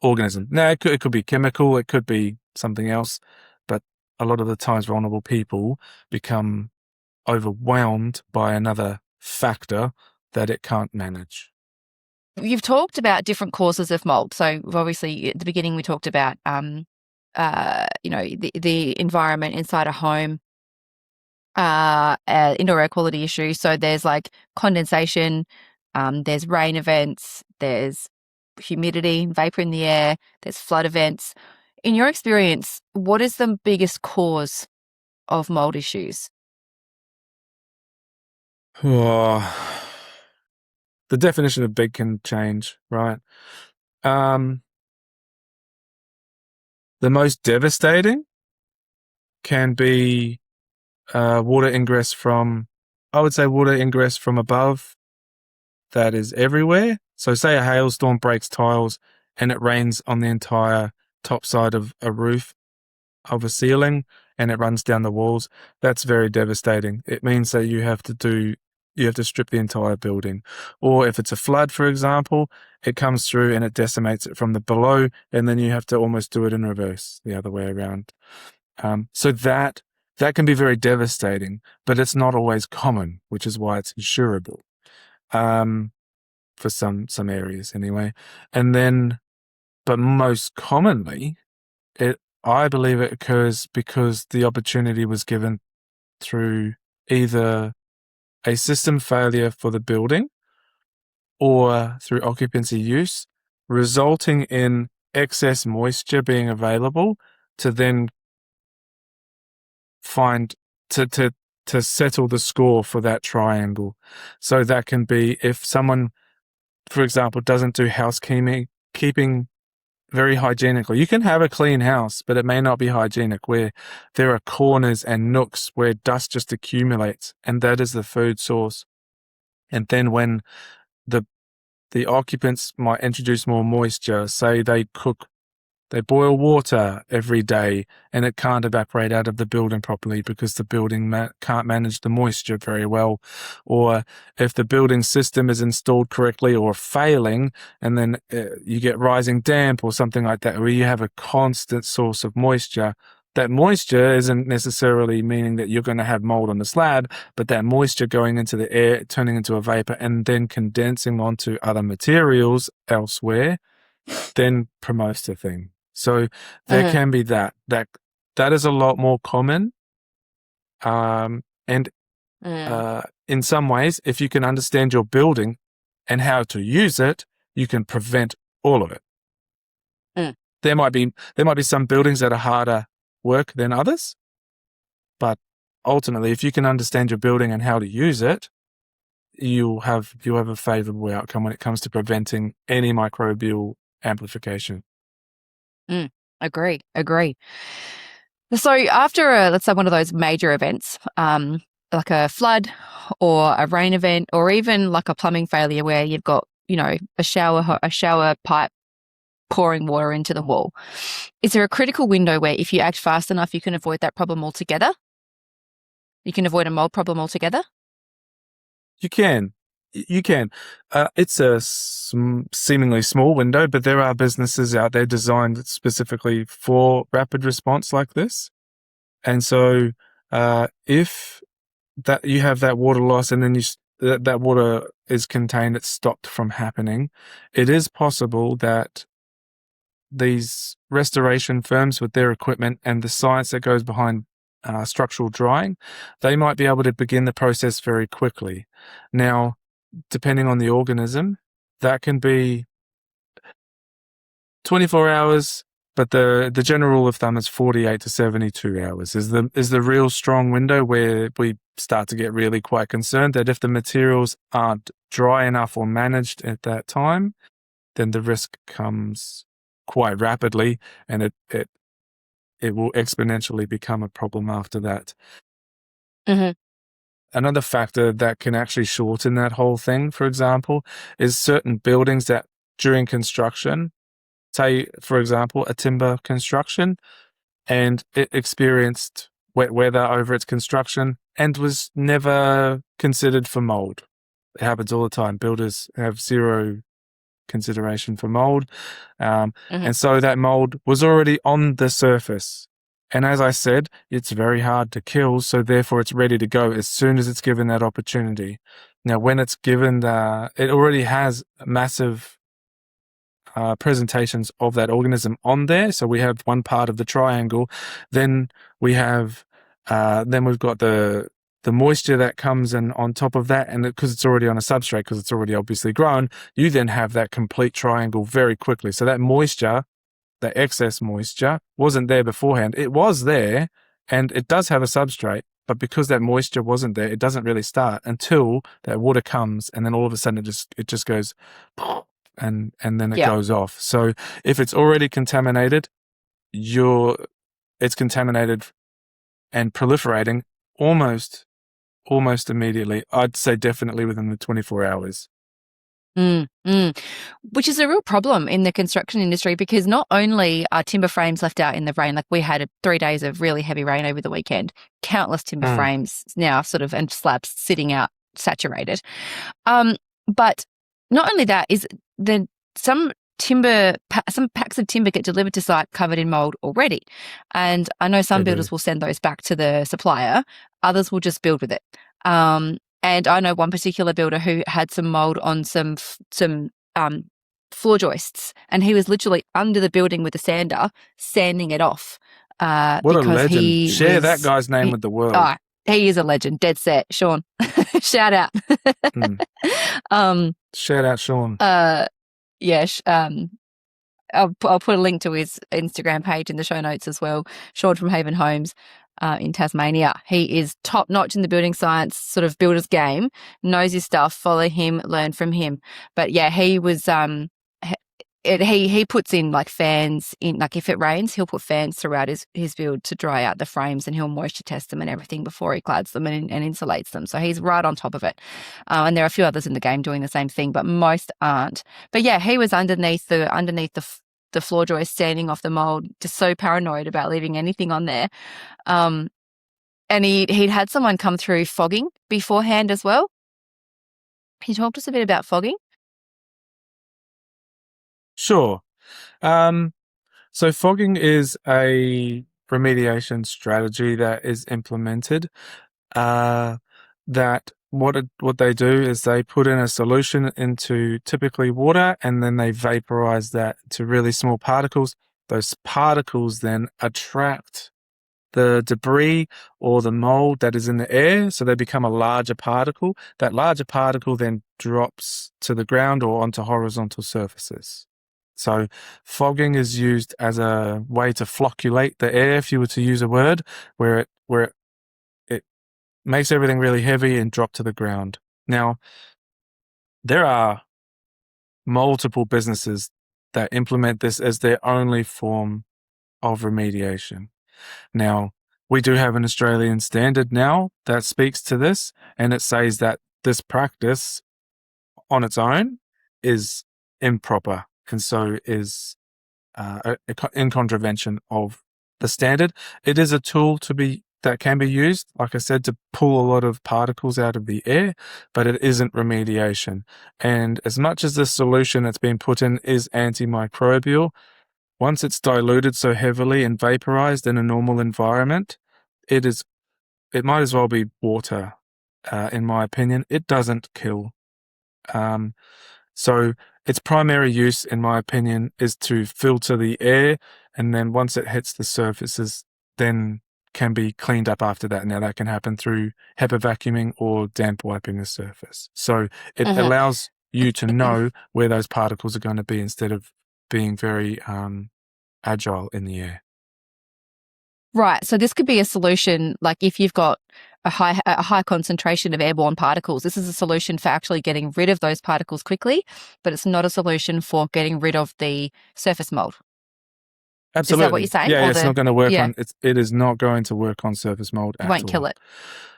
organism. Now, it could be chemical, it could be something else, but a lot of the times vulnerable people become overwhelmed by another factor that it can't manage. You've talked about different causes of mold. So obviously at the beginning we talked about, the environment inside a home, indoor air quality issues. So there's like condensation, there's rain events, there's humidity, vapor in the air, there's flood events. In your experience, what is the biggest cause of mold issues? Oh, the definition of big can change, right? The most devastating can be water ingress from, I would say water ingress from above that is everywhere. So say a hailstorm breaks tiles and it rains on the entire top side of a roof of a ceiling and it runs down the walls. That's very devastating. It means that you have to strip the entire building. Or if it's a flood, for example, it comes through and it decimates it from the below, and then you have to almost do it in reverse, the other way around. So that can be very devastating, but it's not always common, which is why it's insurable. For some areas anyway. And then, but most commonly, I believe it occurs because the opportunity was given through either a system failure for the building or through occupancy use, resulting in excess moisture being available to then find to settle the score for that triangle. So that can be if someone, for example, doesn't do housekeeping very hygienically. You can have a clean house, but it may not be hygienic, where there are corners and nooks where dust just accumulates, and that is the food source. And then when the occupants might introduce more moisture, say they boil water every day and it can't evaporate out of the building properly because the building can't manage the moisture very well. Or if the building system is installed correctly or failing, and then you get rising damp or something like that, where you have a constant source of moisture. That moisture isn't necessarily meaning that you're going to have mold on the slab, but that moisture going into the air, turning into a vapor, and then condensing onto other materials elsewhere, then promotes the thing. So there can be that is a lot more common. And in some ways, if you can understand your building and how to use it, you can prevent all of it. There might be some buildings that are harder work than others, but ultimately, if you can understand your building and how to use it, you'll have a favorable outcome when it comes to preventing any microbial amplification. Agree. So after let's say one of those major events, like a flood or a rain event, or even like a plumbing failure where you've got, a shower pipe pouring water into the wall, is there a critical window where if you act fast enough, you can avoid that problem altogether? You can avoid a mold problem altogether? You can. It's a seemingly small window, but there are businesses out there designed specifically for rapid response like this. And so if that you have that water loss and then that water is contained, it's stopped from happening, it is possible that these restoration firms with their equipment and the science that goes behind structural drying, they might be able to begin the process very quickly. Now, depending on the organism, that can be 24 hours, but the general rule of thumb is 48 to 72 hours is the real strong window where we start to get really quite concerned that if the materials aren't dry enough or managed at that time, then the risk comes quite rapidly, and it it will exponentially become a problem after that. Mm-hmm. Another factor that can actually shorten that whole thing, for example, is certain buildings that during construction, say, for example, a timber construction, and it experienced wet weather over its construction and was never considered for mold. It happens all the time. Builders have zero consideration for mold. And so that mold was already on the surface. And as I said, it's very hard to kill, so therefore it's ready to go as soon as it's given that opportunity. Now, when it's given, it already has massive presentations of that organism on there. So we have one part of the triangle, then we have, then we've got the moisture that comes in on top of that, and because it's already on a substrate, because it's already obviously grown, you then have that complete triangle very quickly. So that moisture, the excess moisture, wasn't there beforehand. It was there, and it does have a substrate, but because that moisture wasn't there, it doesn't really start until that water comes, and then all of a sudden it just goes, and then it goes off. So if it's already contaminated, it's contaminated and proliferating almost immediately. I'd say definitely within the 24 hours. Which is a real problem in the construction industry, because not only are timber frames left out in the rain, like we had 3 days of really heavy rain over the weekend, countless timber frames now and slabs sitting out saturated. But not only that, is some packs of timber get delivered to site covered in mold already. And I know some builders will send those back to the supplier. Others will just build with it. And I know one particular builder who had some mold on some floor joists, and he was literally under the building with a sander, sanding it off. What a legend. Share that guy's name with the world. Oh, he is a legend, dead set. Sean. Shout out. Shout out, Sean. I'll put a link to his Instagram page in the show notes as well. Sean from Haven Homes in Tasmania. He is top notch in the building science sort of builder's game, knows his stuff, follow him, learn from him. But yeah, he was he puts in like fans in, like if it rains, he'll put fans throughout his build to dry out the frames, and he'll moisture test them and everything before he clads them and insulates them. So he's right on top of it. And there are a few others in the game doing the same thing, but most aren't. But yeah, he was underneath the floor joist, standing off the mold, just so paranoid about leaving anything on there. And he'd had someone come through fogging beforehand as well. Can you talk to us a bit about fogging? Sure. So fogging is a remediation strategy that is implemented. That what they do is they put in a solution into typically water, and then they vaporize that to really small particles. Those particles then attract the debris or the mold that is in the air, so they become a larger particle. That larger particle then drops to the ground or onto horizontal surfaces. So fogging is used as a way to flocculate the air, if you were to use a word, where it makes everything really heavy and drop to the ground. Now, there are multiple businesses that implement this as their only form of remediation. Now, we do have an Australian standard now that speaks to this, and it says that this practice on its own is improper, and so is in contravention of the standard. It is a tool that can be used, like I said, to pull a lot of particles out of the air, but it isn't remediation. And as much as the solution that's been put in is antimicrobial, once it's diluted so heavily and vaporized in a normal environment, it might as well be water, in my opinion. It doesn't kill. So its primary use, in my opinion, is to filter the air, and then once it hits the surfaces, then can be cleaned up after that. Now that can happen through HEPA vacuuming or damp wiping the surface. So it allows you to know where those particles are going to be instead of being very agile in the air. Right. So this could be a solution, like if you've got a high concentration of airborne particles, this is a solution for actually getting rid of those particles quickly, but it's not a solution for getting rid of the surface mold. Absolutely. Is that what you're saying? Yeah, Or it's not going to work yeah, on it is not going to work on surface mold it at won't all. kill it.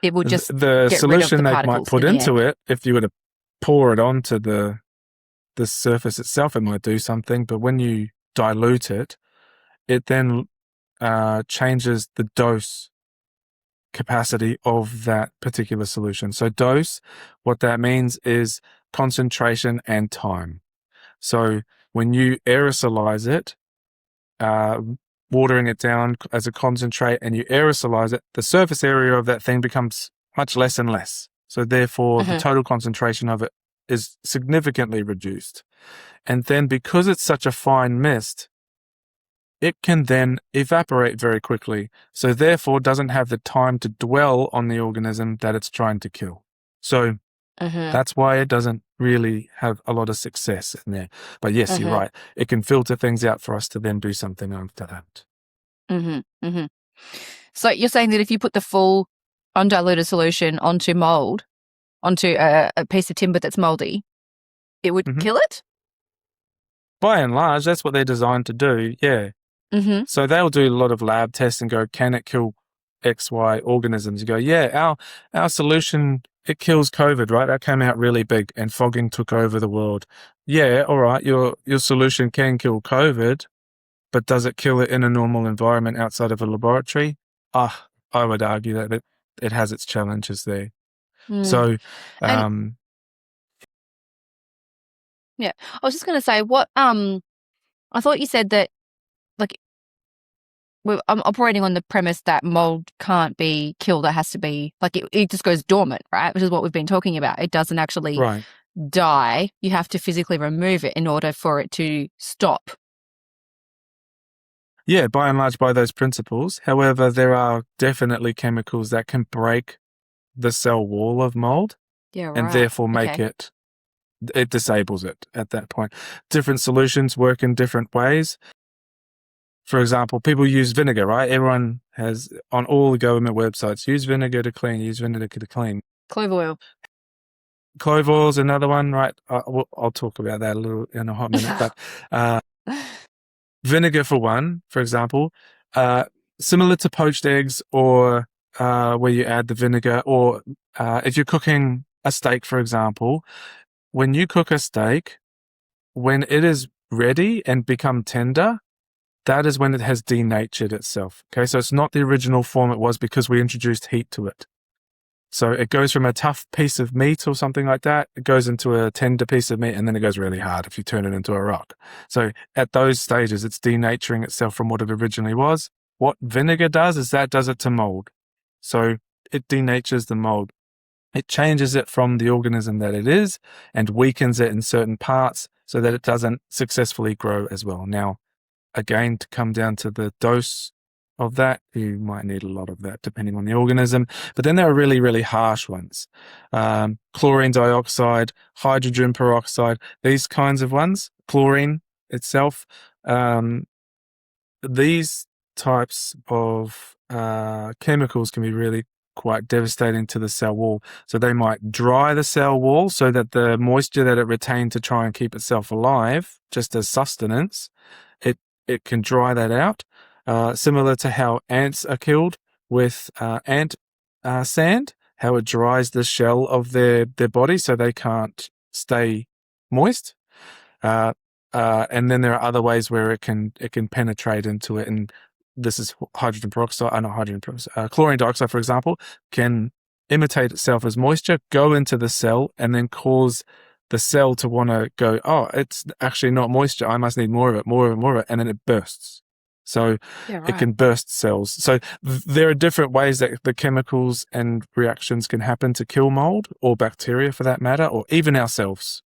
It will just The get rid of solution the they might particles put in the into end. it, if you were to pour it onto the surface itself, it might do something. But when you dilute it, it then changes the dose capacity of that particular solution. So dose, what that means is concentration and time. So when you aerosolize it, watering it down as a concentrate, and you aerosolize it, the surface area of that thing becomes much less and less. So therefore, the total concentration of it is significantly reduced. And then because it's such a fine mist, it can then evaporate very quickly. So therefore, doesn't have the time to dwell on the organism that it's trying to kill. So that's why it doesn't really have a lot of success in there. But yes, you're right. It can filter things out for us to then do something after that. So you're saying that if you put the full undiluted solution onto mold, onto a piece of timber that's moldy, it would kill it? By and large, that's what they're designed to do, yeah. So they'll do a lot of lab tests and go, can it kill X, Y organisms? You go, yeah, our solution, it kills COVID, right? That came out really big and fogging took over the world. Yeah, all right, your solution can kill COVID, but does it kill it in a normal environment outside of a laboratory? I would argue that it has its challenges there. So, yeah, I was just going to say, I thought you said that, like, I'm operating on the premise that mold can't be killed. It has to be, like, it just goes dormant, right? Which is what we've been talking about. It doesn't actually die. You have to physically remove it in order for it to stop. Yeah, by and large, by those principles. However, there are definitely chemicals that can break the cell wall of mold and therefore make it disables it at that point. Different solutions work in different ways. For example, people use vinegar, right? Everyone has, on all the government websites, use vinegar to clean. Clove oil. Clove oil is another one, right? I'll talk about that a little in a hot minute. But vinegar, for one, for example, similar to poached eggs or where you add the vinegar, or if you're cooking a steak, for example, when you cook a steak, when it is ready and become tender, that is when it has denatured itself. Okay, so it's not the original form it was because we introduced heat to it. So it goes from a tough piece of meat or something like that, it goes into a tender piece of meat, and then it goes really hard if you turn it into a rock. So at those stages, it's denaturing itself from what it originally was. What vinegar does is that does it to mold. So it denatures the mold. It changes it from the organism that it is and weakens it in certain parts so that it doesn't successfully grow as well. Now, again, to come down to the dose of that, you might need a lot of that depending on the organism. But then there are really, really harsh ones. Chlorine dioxide, hydrogen peroxide, these kinds of ones, chlorine itself. These types of chemicals can be really quite devastating to the cell wall. So they might dry the cell wall so that the moisture that it retained to try and keep itself alive, just as sustenance, it can dry that out. Similar to how ants are killed with ant sand, how it dries the shell of their body so they can't stay moist. And then there are other ways where it can penetrate into it, and this is hydrogen peroxide, not hydrogen peroxide, chlorine dioxide, for example, can imitate itself as moisture, go into the cell, and then cause the cell to want to go, oh, it's actually not moisture, I must need more of it, and then it bursts. So it can burst cells. So there are different ways that the chemicals and reactions can happen to kill mold, or bacteria for that matter, or even ourselves.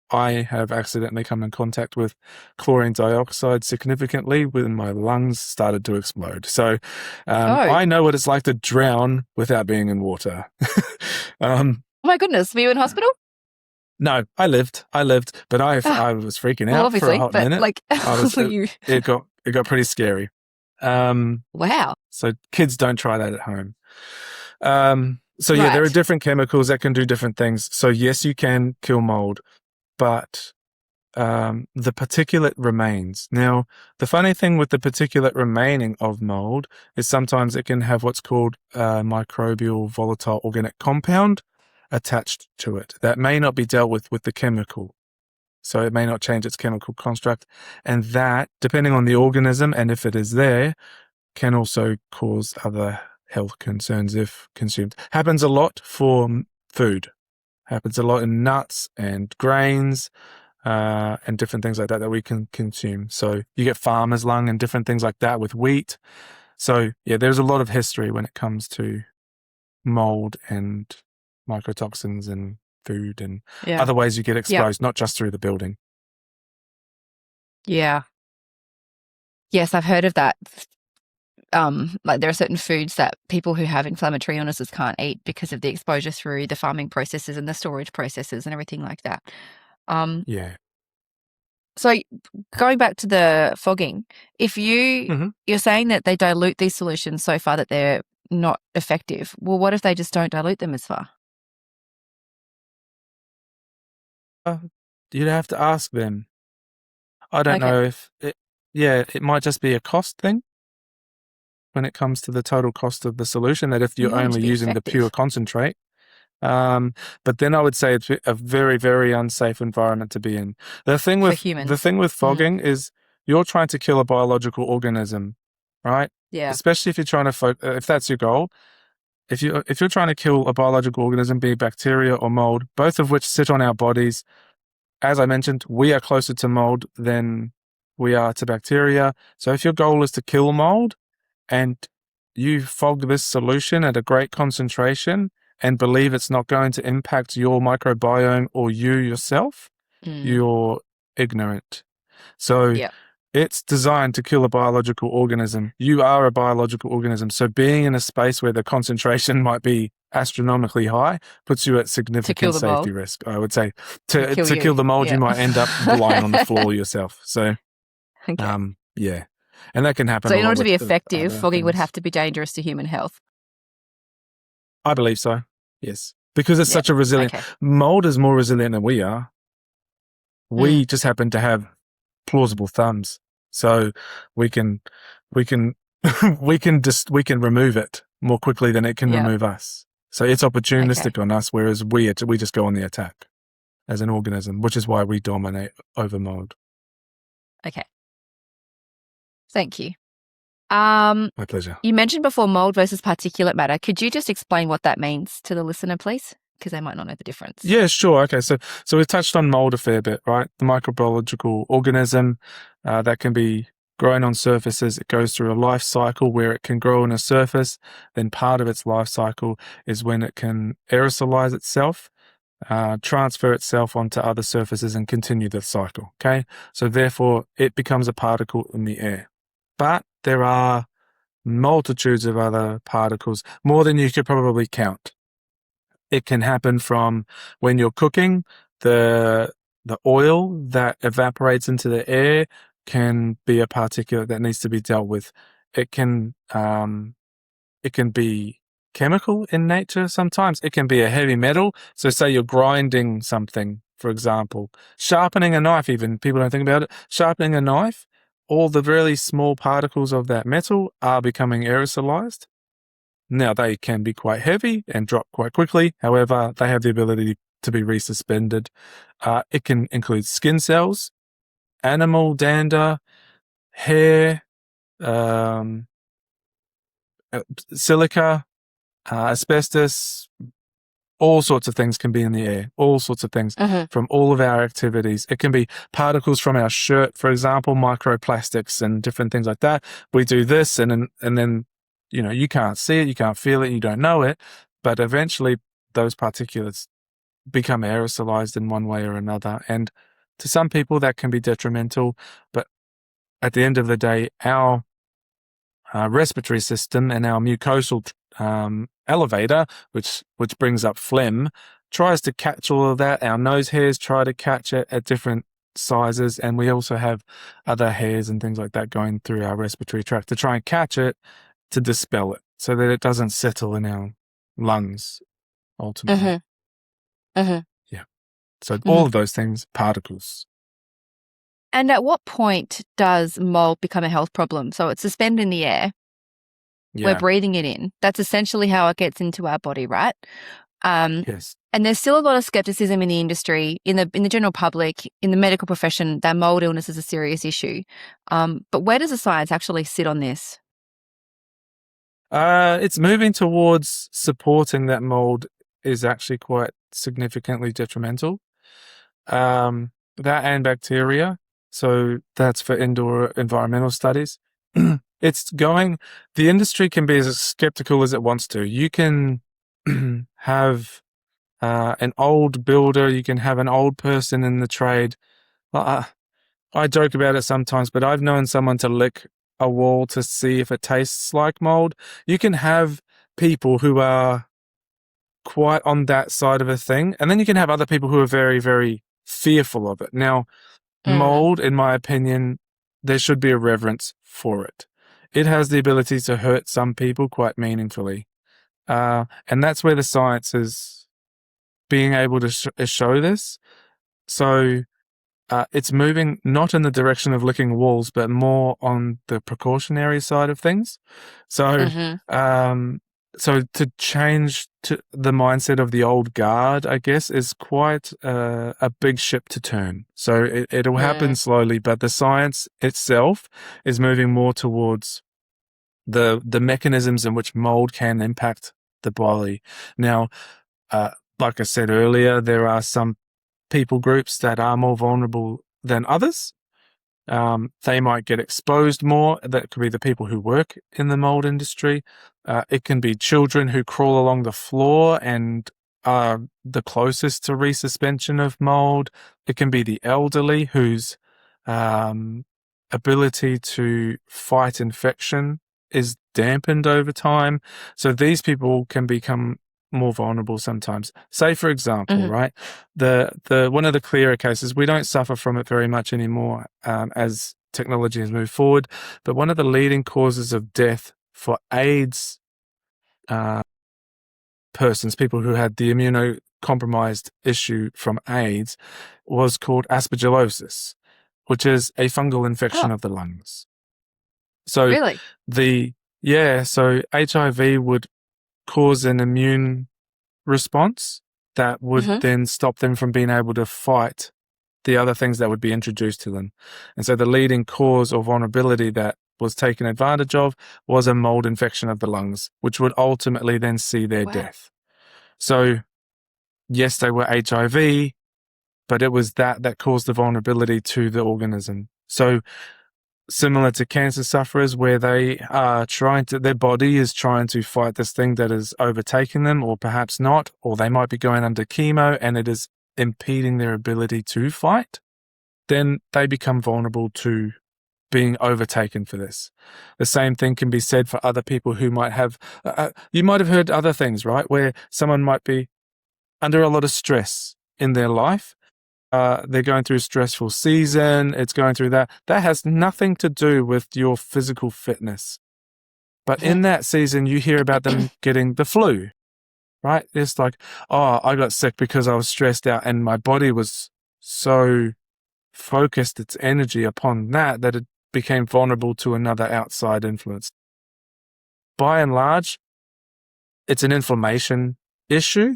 I have accidentally come in contact with chlorine dioxide significantly when my lungs started to explode. So I know what it's like to drown without being in water. Oh my goodness, were you in hospital? No, I lived, but I was freaking out for a hot minute. Like, it got pretty scary. Wow. So kids, don't try that at home. So yeah, there are different chemicals that can do different things. So yes, you can kill mold, but the particulate remains. Now, the funny thing with the particulate remaining of mold is sometimes it can have what's called a microbial volatile organic compound attached to it that may not be dealt with the chemical. So it may not change its chemical construct. And that, depending on the organism and if it is there, can also cause other health concerns if consumed. Happens a lot for food. Happens a lot in nuts and grains and different things like that we can consume. So you get farmer's lung and different things like that with wheat. So yeah, there's a lot of history when it comes to mold and mycotoxins and food and other ways you get exposed, not just through the building. Yeah. Yes, I've heard of that. Like there are certain foods that people who have inflammatory illnesses can't eat because of the exposure through the farming processes and the storage processes and everything like that. Yeah. So going back to the fogging, if you're saying that they dilute these solutions so far that they're not effective, well, what if they just don't dilute them as far? You'd have to ask them. I don't know if it might just be a cost thing when it comes to the total cost of the solution, that if you're only using the pure concentrate. But then I would say it's a very, very unsafe environment to be in. The thing with fogging is you're trying to kill a biological organism, right? Yeah. Especially if you're trying to if that's your goal. If you're trying to kill a biological organism, be it bacteria or mold, both of which sit on our bodies. As I mentioned, we are closer to mold than we are to bacteria. So if your goal is to kill mold and you fog this solution at a great concentration and believe it's not going to impact your microbiome or you yourself, you're ignorant. So it's designed to kill a biological organism. You are a biological organism. So being in a space where the concentration might be astronomically high puts you at significant safety risk, I would say. To kill the mold, you might end up lying on the floor yourself. So, yeah. And that can happen. So in order to be effective, fogging would have to be dangerous to human health. I believe so, yes. Because it's such a resilient... Mold is more resilient than we are. We just happen to have plausible thumbs. So we can remove it more quickly than it can remove us. So it's opportunistic on us, whereas we just go on the attack as an organism, which is why we dominate over mold. Okay. Thank you. My pleasure. You mentioned before mold versus particulate matter. Could you just explain what that means to the listener, please? Because they might not know the difference. Yeah, sure. Okay, so we've touched on mold a fair bit, right? The microbiological organism that can be grown on surfaces. It goes through a life cycle where it can grow on a surface. Then part of its life cycle is when it can aerosolize itself, transfer itself onto other surfaces and continue the cycle, okay? So therefore, it becomes a particle in the air. But there are multitudes of other particles, more than you could probably count. It can happen from when you're cooking, the oil that evaporates into the air can be a particulate that needs to be dealt with. It can be chemical in nature sometimes. It can be a heavy metal. So say you're grinding something, for example, sharpening a knife even, people don't think about it, sharpening a knife, all the really small particles of that metal are becoming aerosolized. Now, they can be quite heavy and drop quite quickly. However, they have the ability to be resuspended. It can include skin cells, animal dander, hair, silica, asbestos, all sorts of things can be in the air, all sorts of things from all of our activities. It can be particles from our shirt, for example, microplastics and different things like that. We do this and then, you know, you can't see it, you can't feel it, you don't know it, but eventually those particulates become aerosolized in one way or another. And to some people that can be detrimental, but at the end of the day, our respiratory system and our mucosal elevator, which brings up phlegm, tries to catch all of that. Our nose hairs try to catch it at different sizes, and we also have other hairs and things like that going through our respiratory tract to try and catch it, to dispel it, so that it doesn't settle in our lungs, ultimately. Yeah. So all of those things, particles. And at what point does mold become a health problem? So it's suspended in the air. We're Yeah. breathing it in. That's essentially how it gets into our body, right? Yes. And there's still a lot of skepticism in the industry, in the general public, in the medical profession, that mold illness is a serious issue. But where does the science actually sit on this? It's moving towards supporting that mold is actually quite significantly detrimental. That and bacteria. So that's for indoor environmental studies. The industry can be as skeptical as it wants to. You can have an old builder, you can have an old person in the trade. I joke about it sometimes, but I've known someone to lick a wall to see if it tastes like mold. You can have people who are quite on that side of a thing, and then you can have other people who are very, very fearful of it. Now, mold, in my opinion, there should be a reverence for it. It has the ability to hurt some people quite meaningfully. And that's where the science is being able to show this. So it's moving not in the direction of licking walls, but more on the precautionary side of things. So, so to change to the mindset of the old guard, I guess, is quite a big ship to turn. So it'll happen slowly, but the science itself is moving more towards the mechanisms in which mold can impact the body. Now, like I said earlier, there are some people groups that are more vulnerable than others. They might get exposed more. That could be the people who work in the mold industry. It can be children who crawl along the floor and are the closest to resuspension of mold. It can be the elderly whose ability to fight infection is dampened over time. So these people can become more vulnerable sometimes. Say, for example, right, the one of the clearer cases, we don't suffer from it very much anymore as technology has moved forward, but one of the leading causes of death for AIDS persons, people who had the immunocompromised issue from AIDS, was called aspergillosis, which is a fungal infection of the lungs. So Really? so HIV would cause an immune response that would then stop them from being able to fight the other things that would be introduced to them. And so the leading cause or vulnerability that was taken advantage of was a mold infection of the lungs, which would ultimately then see their death. So yes, they were HIV, but it was that caused the vulnerability to the organism. So similar to cancer sufferers, where they are their body is trying to fight this thing that is overtaking them, or perhaps not, or they might be going under chemo and it is impeding their ability to fight, then they become vulnerable to being overtaken for this. The same thing can be said for other people who might have, you might have heard other things, right? Where someone might be under a lot of stress in their life. They're going through a stressful season. It's going through that. That has nothing to do with your physical fitness. But in that season, you hear about them getting the flu, right? It's like, oh, I got sick because I was stressed out and my body was so focused its energy upon that it became vulnerable to another outside influence. By and large, it's an inflammation issue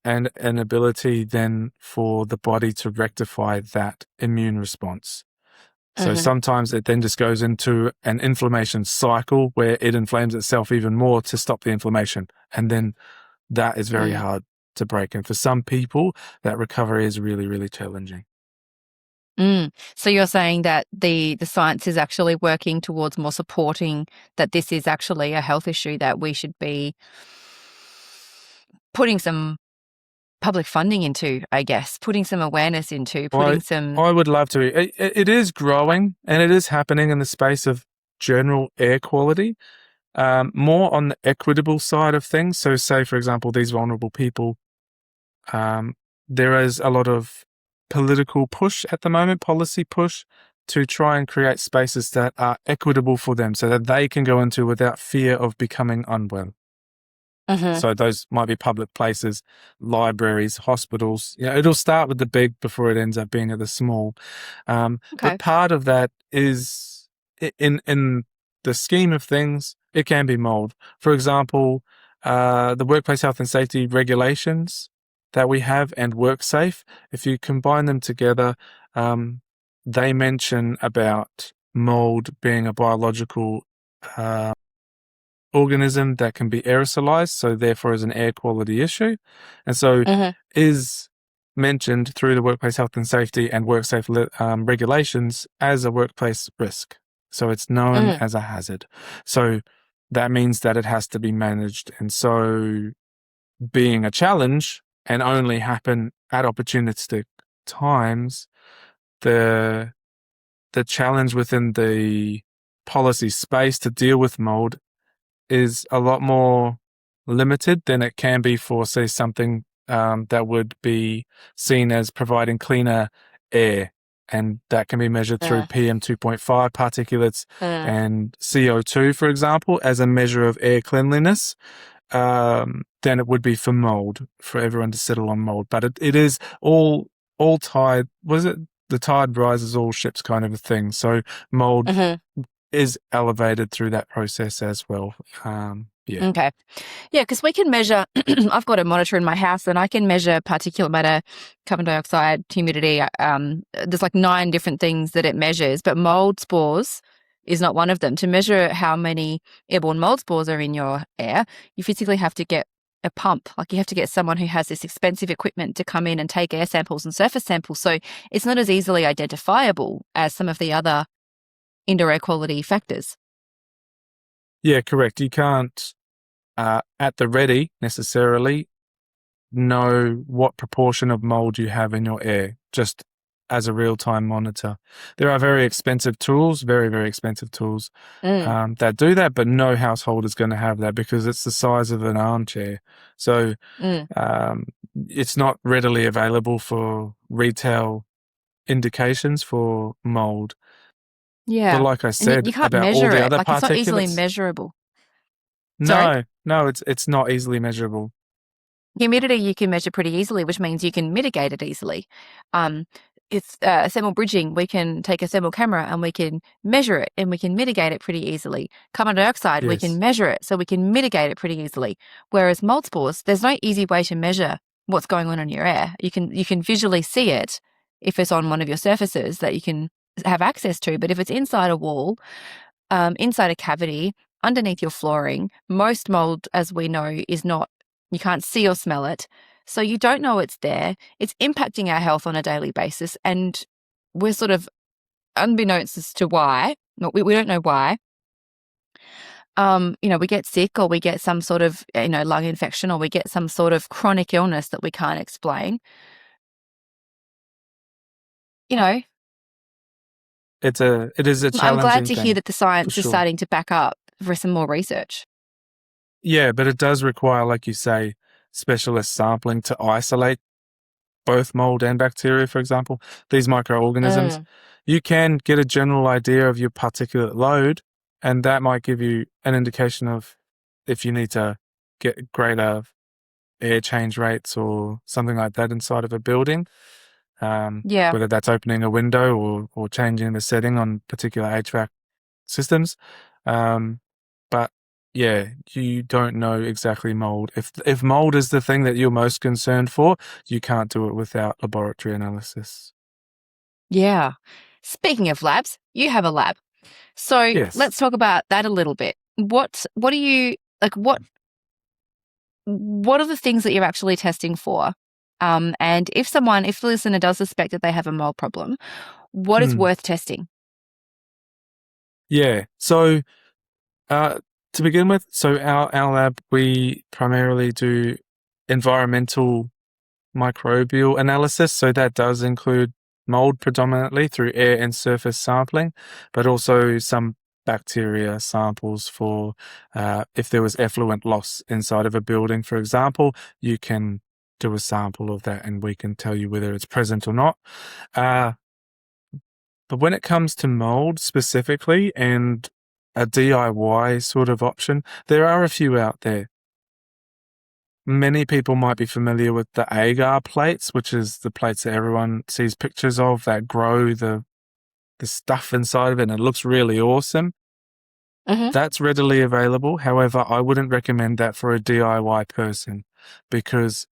and an ability then for the body to rectify that immune response. So sometimes it then just goes into an inflammation cycle where it inflames itself even more to stop the inflammation. And then that is very hard to break. And for some people, that recovery is really, really challenging. So you're saying that the science is actually working towards more supporting that this is actually a health issue that we should be putting some public funding into, I guess, putting some awareness into, I would love to. It is growing and it is happening in the space of general air quality, more on the equitable side of things. So say, for example, these vulnerable people, there is a lot of political push at the moment, policy push, to try and create spaces that are equitable for them so that they can go into without fear of becoming unwell. Mm-hmm. So those might be public places, libraries, hospitals. It'll start with the big before it ends up being at the small. But Okay. part of that is in the scheme of things, it can be mold. For example, the workplace health and safety regulations that we have and WorkSafe, if you combine them together, they mention about mold being a biological organism that can be aerosolized, so therefore is an air quality issue, and so Mm-hmm. is mentioned through the workplace health and safety and WorkSafe regulations as a workplace risk. So it's known Mm-hmm. as a hazard. So that means that it has to be managed. And so being a challenge and only happen at opportunistic times, the challenge within the policy space to deal with mold is a lot more limited than it can be for, say, something that would be seen as providing cleaner air. And that can be measured through PM 2.5 particulates Mm-hmm. and CO2, for example, as a measure of air cleanliness. Than it would be for mold, for everyone to settle on mold. But it is all tide. Was it the tide rises all ships kind of a thing? So mold Mm-hmm. is elevated through that process as well. Yeah. Okay. Yeah, because we can measure, I've got a monitor in my house and I can measure particulate matter, carbon dioxide, humidity. There's like 9 different things that it measures, but mold spores is not one of them. To measure how many airborne mold spores are in your air, you physically have to get a pump. Like you have to get someone who has this expensive equipment to come in and take air samples and surface samples. So it's not as easily identifiable as some of the other indoor air quality factors. Yeah, correct. You can't, at the ready necessarily, know what proportion of mold you have in your air, just as a real-time monitor. There are very expensive tools, very, very expensive tools Mm. that do that, but no household is going to have that because it's the size of an armchair. So Mm. um, it's not readily available for retail indications for mold. But Yeah. like I And said you can't about all measure the it. other Like it's not easily particulates, measurable. Sorry? no, it's not easily measurable. Humidity you can measure pretty easily, which means you can mitigate it easily. Um, it's thermal bridging. We can take a thermal camera and we can measure it and we can mitigate it pretty easily. Carbon dioxide, we can Yes. measure it, so we can mitigate it pretty easily. Whereas mold spores, there's no easy way to measure what's going on in your air. You can visually see it if it's on one of your surfaces that you can have access to, but if it's inside a wall, inside a cavity, underneath your flooring, most mold, as we know, is not, you can't see or smell it. So you don't know it's there. It's impacting our health on a daily basis. And we're sort of unbeknownst as to why, we don't know why. We get sick or we get some sort of, lung infection or we get some sort of chronic illness that we can't explain. You know, It is a I'm glad challenging to hear thing, that the for science is sure. starting to back up for some more research. Yeah, but it does require, like you say, specialist sampling to isolate both mold and bacteria, for example, these microorganisms. Mm. You can get a general idea of your particulate load, and that might give you an indication of if you need to get greater air change rates or something like that inside of a building, Yeah. whether that's opening a window or changing the setting on particular HVAC systems. But yeah, you don't know exactly mold. If mold is the thing that you're most concerned for, you can't do it without laboratory analysis. Yeah. Speaking of labs, you have a lab. So Yes. let's talk about that a little bit. What do you like what are the things that you're actually testing for? And if the listener does suspect that they have a mold problem, what is Hmm. worth testing? Yeah. So to begin with, so our lab, we primarily do environmental microbial analysis. So that does include mold predominantly through air and surface sampling, but also some bacteria samples for if there was effluent loss inside of a building, for example, you can do a sample of that and we can tell you whether it's present or not. But when it comes to mold specifically and a DIY sort of option, there are a few out there. many people might be familiar with the agar plates, which is the plates that everyone sees pictures of that grow the stuff inside of it, and it looks really awesome. Mm-hmm. That's readily available. However, I wouldn't recommend that for a DIY person, because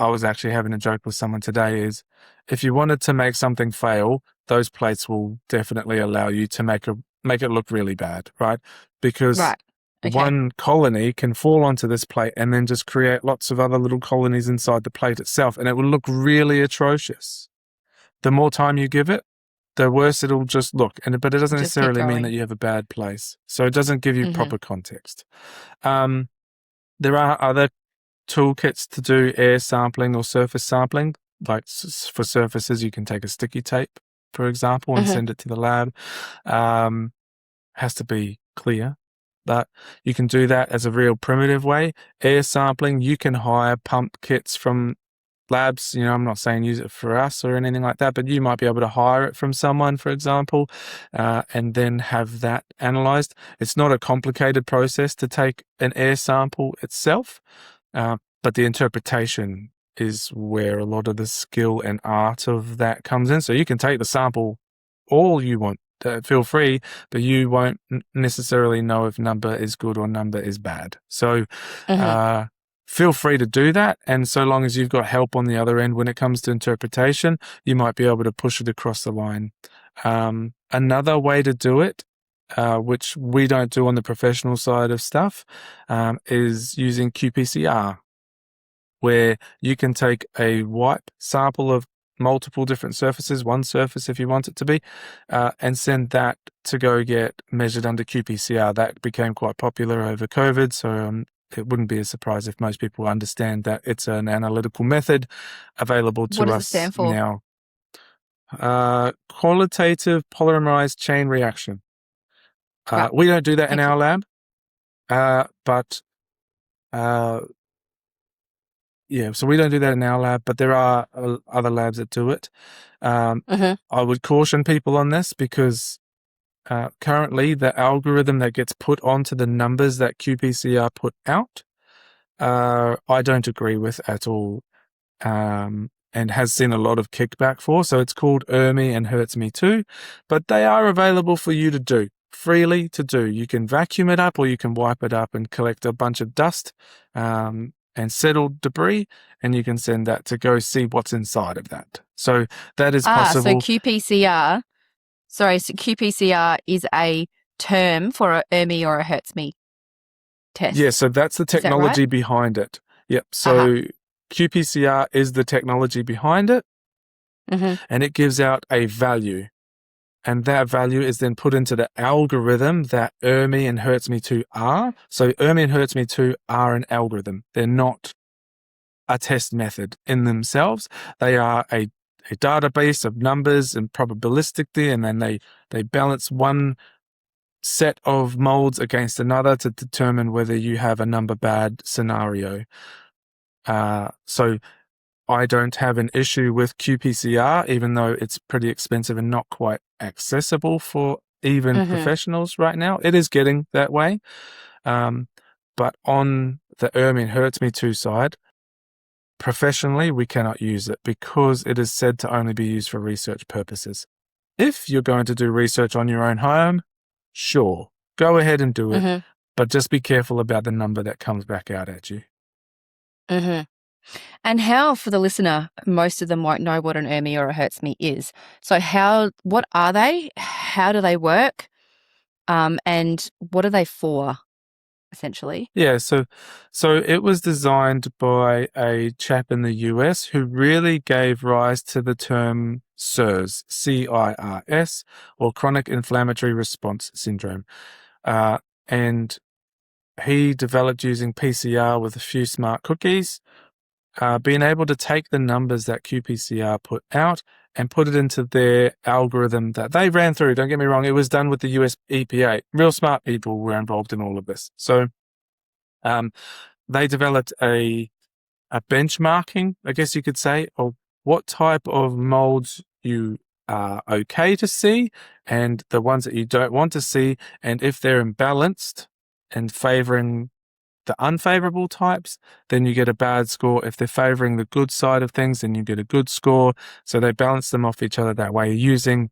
I was actually having a joke with someone today is if you wanted to make something fail, those plates will definitely allow you to make it look really bad, right? Because Right. Okay. one colony can fall onto this plate and then just create lots of other little colonies inside the plate itself, and it will look really atrocious. The more time you give it, the worse it'll just look. But it doesn't Just keep necessarily mean going. that you have a bad place. So it doesn't give you Mm-hmm. proper context. There are other toolkits to do air sampling or surface sampling. Like for surfaces, you can take a sticky tape, for example, and Mm-hmm. send it to the lab. Has to be clear, but you can do that as a real primitive way. Air sampling, you can hire pump kits from labs. I'm not saying use it for us or anything like that, but you might be able to hire it from someone, for example, and then have that analyzed. It's not a complicated process to take an air sample itself, but the interpretation is where a lot of the skill and art of that comes in. So you can take the sample all you want. Feel free, but you won't necessarily know if number is good or number is bad. So feel free to do that. And so long as you've got help on the other end when it comes to interpretation, you might be able to push it across the line. Another way to do it, which we don't do on the professional side of stuff, is using qPCR, where you can take a wipe sample of multiple different surfaces, one surface if you want it to be, and send that to go get measured under qPCR. That became quite popular over COVID, so it wouldn't be a surprise if most people understand that it's an analytical method available to What does it us stand for? now. Qualitative polymerized chain reaction. Right. We don't do that in Thank you. our lab, but yeah, so we don't do that in our lab, but there are other labs that do it. Mm-hmm. I would caution people on this because currently the algorithm that gets put onto the numbers that qPCR put out, I don't agree with at all, and has seen a lot of kickback for. So it's called ERMI and Hurts Me Too, but they are available for you to do, freely to do. You can vacuum it up or you can wipe it up and collect a bunch of dust and settled debris, and you can send that to go see what's inside of that. So that is possible. So qPCR is a term for a ERMI or a Hurts Me test. Yeah, so that's the technology behind it. Yep. So qPCR is the technology behind it, and it gives out a value. And that value is then put into the algorithm that ERMI and Hurts Me Too are. So ERMI and Hurts Me Too are an algorithm. They're not a test method in themselves. They are a database of numbers and probabilistically, and then they balance one set of molds against another to determine whether you have a number bad scenario. So I don't have an issue with qPCR, even though it's pretty expensive and not quite accessible for even professionals right now. It is getting that way. But on the ERMI and Hurts Me Too side, professionally, we cannot use it because it is said to only be used for research purposes. If you're going to do research on your own home, sure, go ahead and do it. But just be careful about the number that comes back out at you. And how, for the listener, most of them won't know what an ERMI or a Hurts Me is. So what are they? How do they work? And what are they for, essentially? Yeah, so it was designed by a chap in the US who really gave rise to the term CIRS, CIRS, or chronic inflammatory response syndrome. And he developed using PCR with a few smart cookies, being able to take the numbers that qPCR put out and put it into their algorithm that they ran through. Don't get me wrong, it was done with the US EPA. Real smart people were involved in all of this. So they developed a benchmarking, I guess you could say, of what type of molds you are okay to see and the ones that you don't want to see, and if they're imbalanced and favoring the unfavorable types, then you get a bad score. If they're favoring the good side of things, then you get a good score. So they balance them off each other that way. Using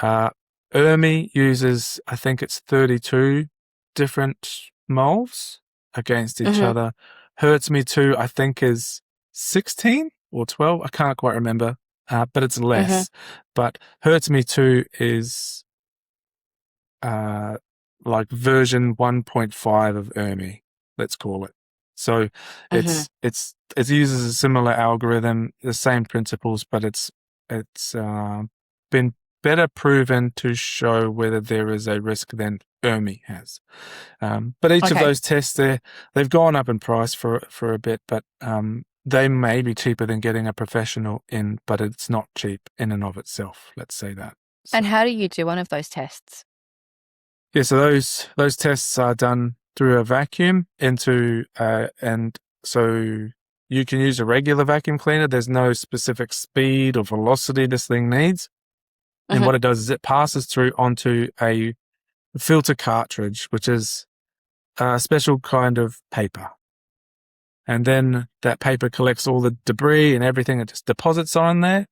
ERMI uses, I think it's 32 different molds against each other. Hurts Me Too, I think, is 16 or 12. I can't quite remember, but it's less. But Hurts Me Too is like version 1.5 of ERMI, let's call it. So it uses a similar algorithm, the same principles, but it's been better proven to show whether there is a risk than ERMI has. But each of those tests they've gone up in price for a bit, but they may be cheaper than getting a professional in, but it's not cheap in and of itself. Let's say that. So. And how do you do one of those tests? Yeah, so those tests are done through a vacuum and so you can use a regular vacuum cleaner. There's no specific speed or velocity this thing needs. And what it does is it passes through onto a filter cartridge, which is a special kind of paper. And then that paper collects all the debris and everything. It just deposits on there.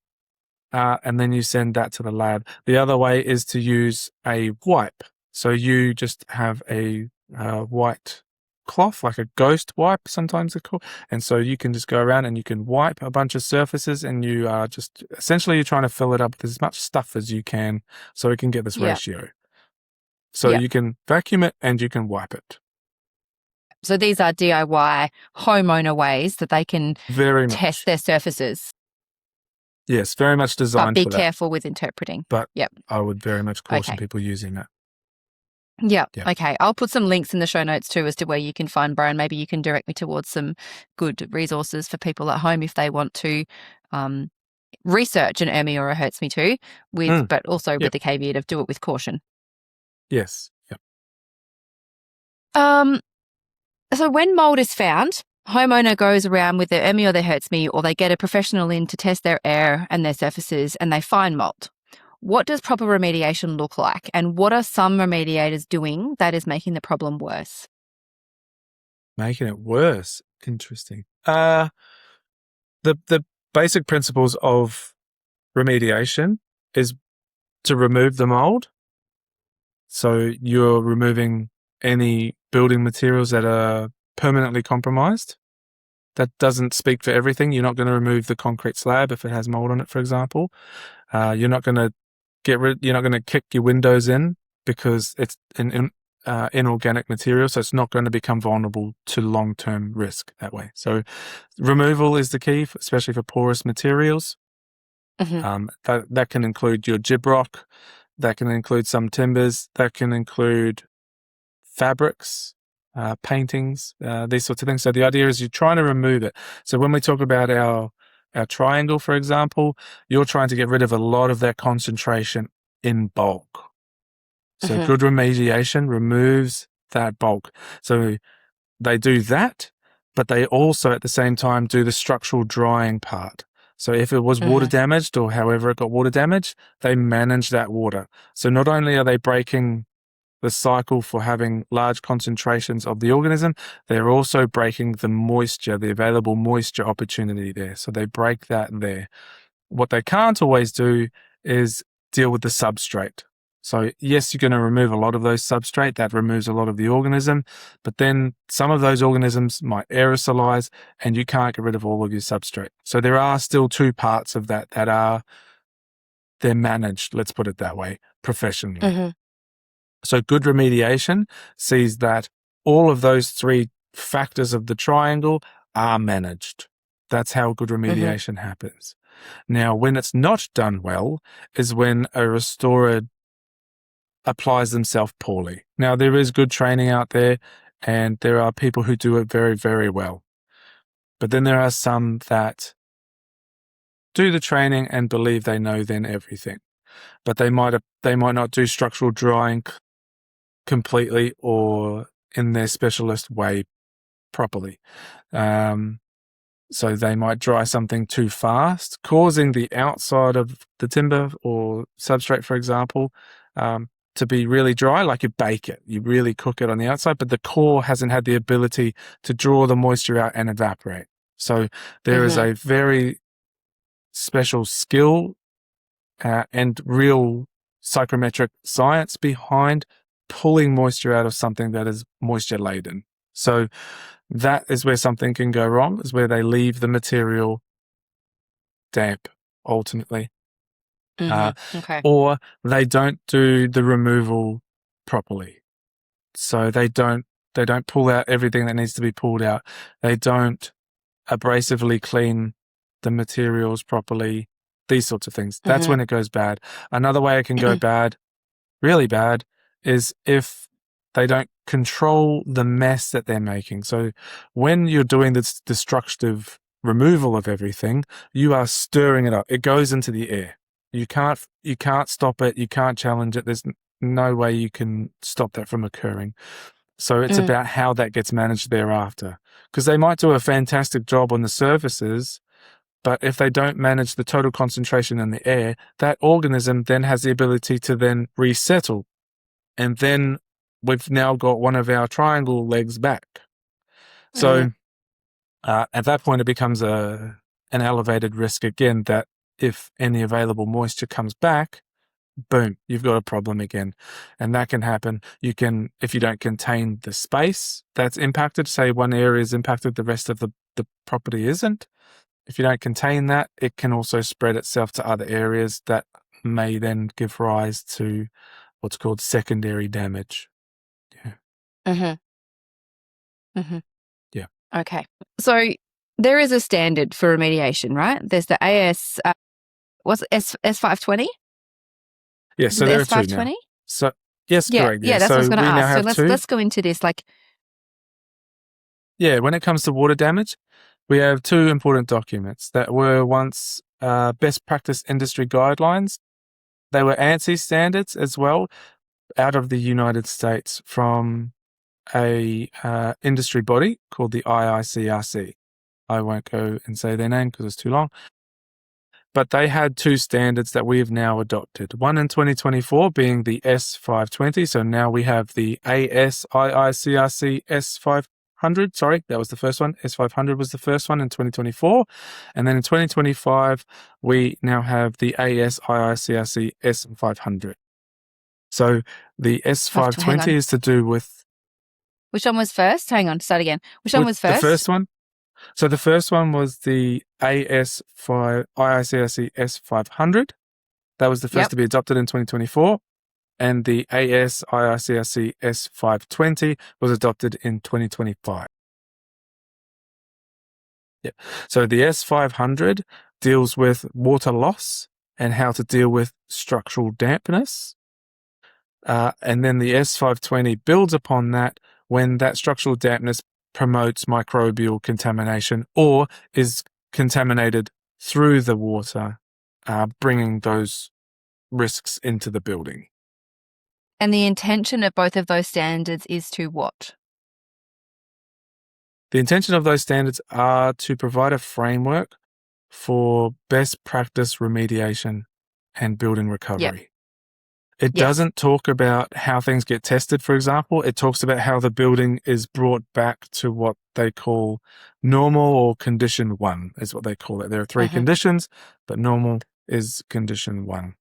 And then you send that to the lab. The other way is to use a wipe. So you just have a white cloth, like a ghost wipe, sometimes they're called. And so you can just go around and you can wipe a bunch of surfaces, and you are just essentially you're trying to fill it up with as much stuff as you can so it can get this ratio. So you can vacuum it and you can wipe it. So these are DIY homeowner ways that they can test their surfaces. Yes, very much designed for that. But be careful with interpreting. But I would very much caution people using that. Yeah. Okay. I'll put some links in the show notes too as to where you can find Bryan. Maybe you can direct me towards some good resources for people at home if they want to research an ERMI or a Hurts Me Too, but also with the caveat of do it with caution. Yes. Yep. So when mold is found, homeowner goes around with their ERMI or their Hurts Me, or they get a professional in to test their air and their surfaces, and they find mold. What does proper remediation look like, and what are some remediators doing that is making the problem worse? Making it worse? Interesting. The basic principles of remediation is to remove the mold. So you're removing any building materials that are permanently compromised. That doesn't speak for everything. You're not going to remove the concrete slab if it has mold on it, for example. You're not going to you're not going to kick your windows in because it's an inorganic material, so it's not going to become vulnerable to long-term risk that way. So removal is the key, especially for porous materials. That can include your gyprock, that can include some timbers, that can include fabrics, paintings, these sorts of things. So the idea is you're trying to remove it. So when we talk about our triangle, for example, you're trying to get rid of a lot of that concentration in bulk. So good remediation removes that bulk. So they do that, but they also at the same time do the structural drying part. So if it was water damaged or however it got water damaged, they manage that water. So not only are they breaking the cycle for having large concentrations of the organism, they're also breaking the moisture, the available moisture opportunity there. So they break that there. What they can't always do is deal with the substrate. So yes, you're going to remove a lot of those substrate. That removes a lot of the organism, but then some of those organisms might aerosolize and you can't get rid of all of your substrate. So there are still two parts of that they're managed, let's put it that way, professionally. So good remediation sees that all of those three factors of the triangle are managed. That's how good remediation happens. Now, when it's not done well is when a restorer applies themselves poorly. Now, there is good training out there and there are people who do it very, very well. But then there are some that do the training and believe they know then everything. But they might not do structural drying completely or in their specialist way properly. So they might dry something too fast, causing the outside of the timber or substrate, for example, to be really dry, like you bake it, you really cook it on the outside, but the core hasn't had the ability to draw the moisture out and evaporate. So there is a very special skill and real psychrometric science behind pulling moisture out of something that is moisture laden. So that is where something can go wrong, is where they leave the material damp ultimately. Okay. Or they don't do the removal properly. So they don't pull out everything that needs to be pulled out. They don't abrasively clean the materials properly, these sorts of things. That's when it goes bad. Another way it can go bad, really bad, is if they don't control the mess that they're making. So when you're doing this destructive removal of everything, you are stirring it up. It goes into the air. You can't stop it. You can't challenge it. There's no way you can stop that from occurring. So it's about how that gets managed thereafter. Because they might do a fantastic job on the surfaces, but if they don't manage the total concentration in the air, that organism then has the ability to then resettle. And then we've now got one of our triangle legs back. So at that point, it becomes an elevated risk again that if any available moisture comes back, boom, you've got a problem again. And that can happen. You can, if you don't contain the space that's impacted, say one area is impacted, the rest of the property isn't. If you don't contain that, it can also spread itself to other areas that may then give rise to what's called secondary damage. Yeah. Yeah. Okay. So there is a standard for remediation, right? There's the AS, what's it, S520? Yeah, so there are two now. So yes, correct. Yeah, that's what I was going to ask. So let's two. go into this. Yeah, when it comes to water damage, we have two important documents that were once best practice industry guidelines. They were ANSI standards as well, out of the United States from a industry body called the IAQAA. I won't go and say their name because it's too long. But they had two standards that we've now adopted. One in 2024 being the S520. So now we have the ASIICRC S500. Sorry, that was the first one. S500 was the first one in 2024. And then in 2025, we now have the ASIICRC S500. So the S520 is to do with... Which one was first? Hang on, start again. Which one was first? The first one. So the first one was the IAQAA S500. That was the first to be adopted in 2024. And the ASIICRC S520 was adopted in 2025. Yep. So the S500 deals with water loss and how to deal with structural dampness. And then the S520 builds upon that when that structural dampness promotes microbial contamination or is contaminated through the water, bringing those risks into the building. And the intention of both of those standards is to what? The intention of those standards are to provide a framework for best practice remediation and building recovery. Yep. It doesn't talk about how things get tested, for example. It talks about how the building is brought back to what they call normal or condition 1 is what they call it. There are 3 conditions, but normal is condition 1.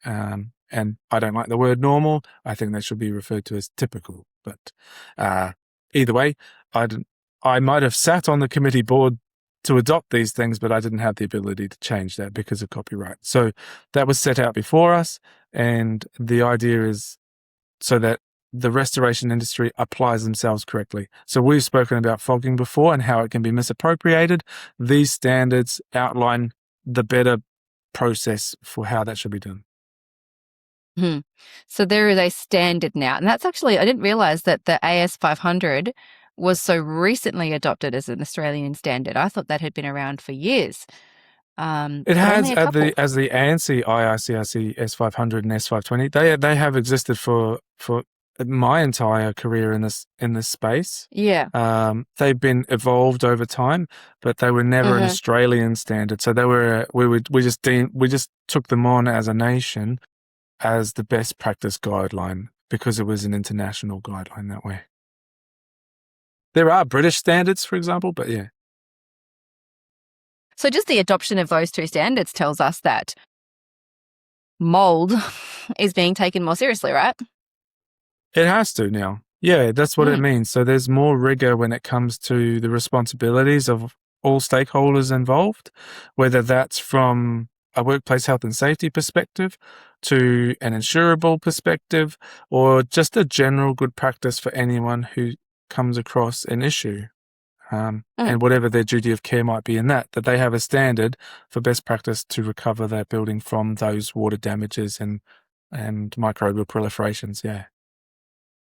And I don't like the word normal. I think they should be referred to as typical. But either way, I might have sat on the committee board to adopt these things, but I didn't have the ability to change that because of copyright. So that was set out before us, and the idea is so that the restoration industry applies themselves correctly. So we've spoken about fogging before and how it can be misappropriated. These standards outline the better process for how that should be done. So there is a standard now, and that's actually, I didn't realize that the AS500 was so recently adopted as an Australian standard. I thought that had been around for years. It has as the ANSI IAQAA S500 and S520. They have existed for my entire career in this space. Yeah. They've been evolved over time, but they were never an Australian standard. So they were we just took them on as a nation. as the best practice guideline because it was an international guideline that way. There are British standards, for example, but yeah. So just the adoption of those two standards tells us that mould is being taken more seriously, right? It has to now. Yeah, that's what it means. So there's more rigor when it comes to the responsibilities of all stakeholders involved, whether that's from a workplace health and safety perspective to an insurable perspective, or just a general good practice for anyone who comes across an issue. And whatever their duty of care might be in that they have a standard for best practice to recover their building from those water damages and microbial proliferations. Yeah.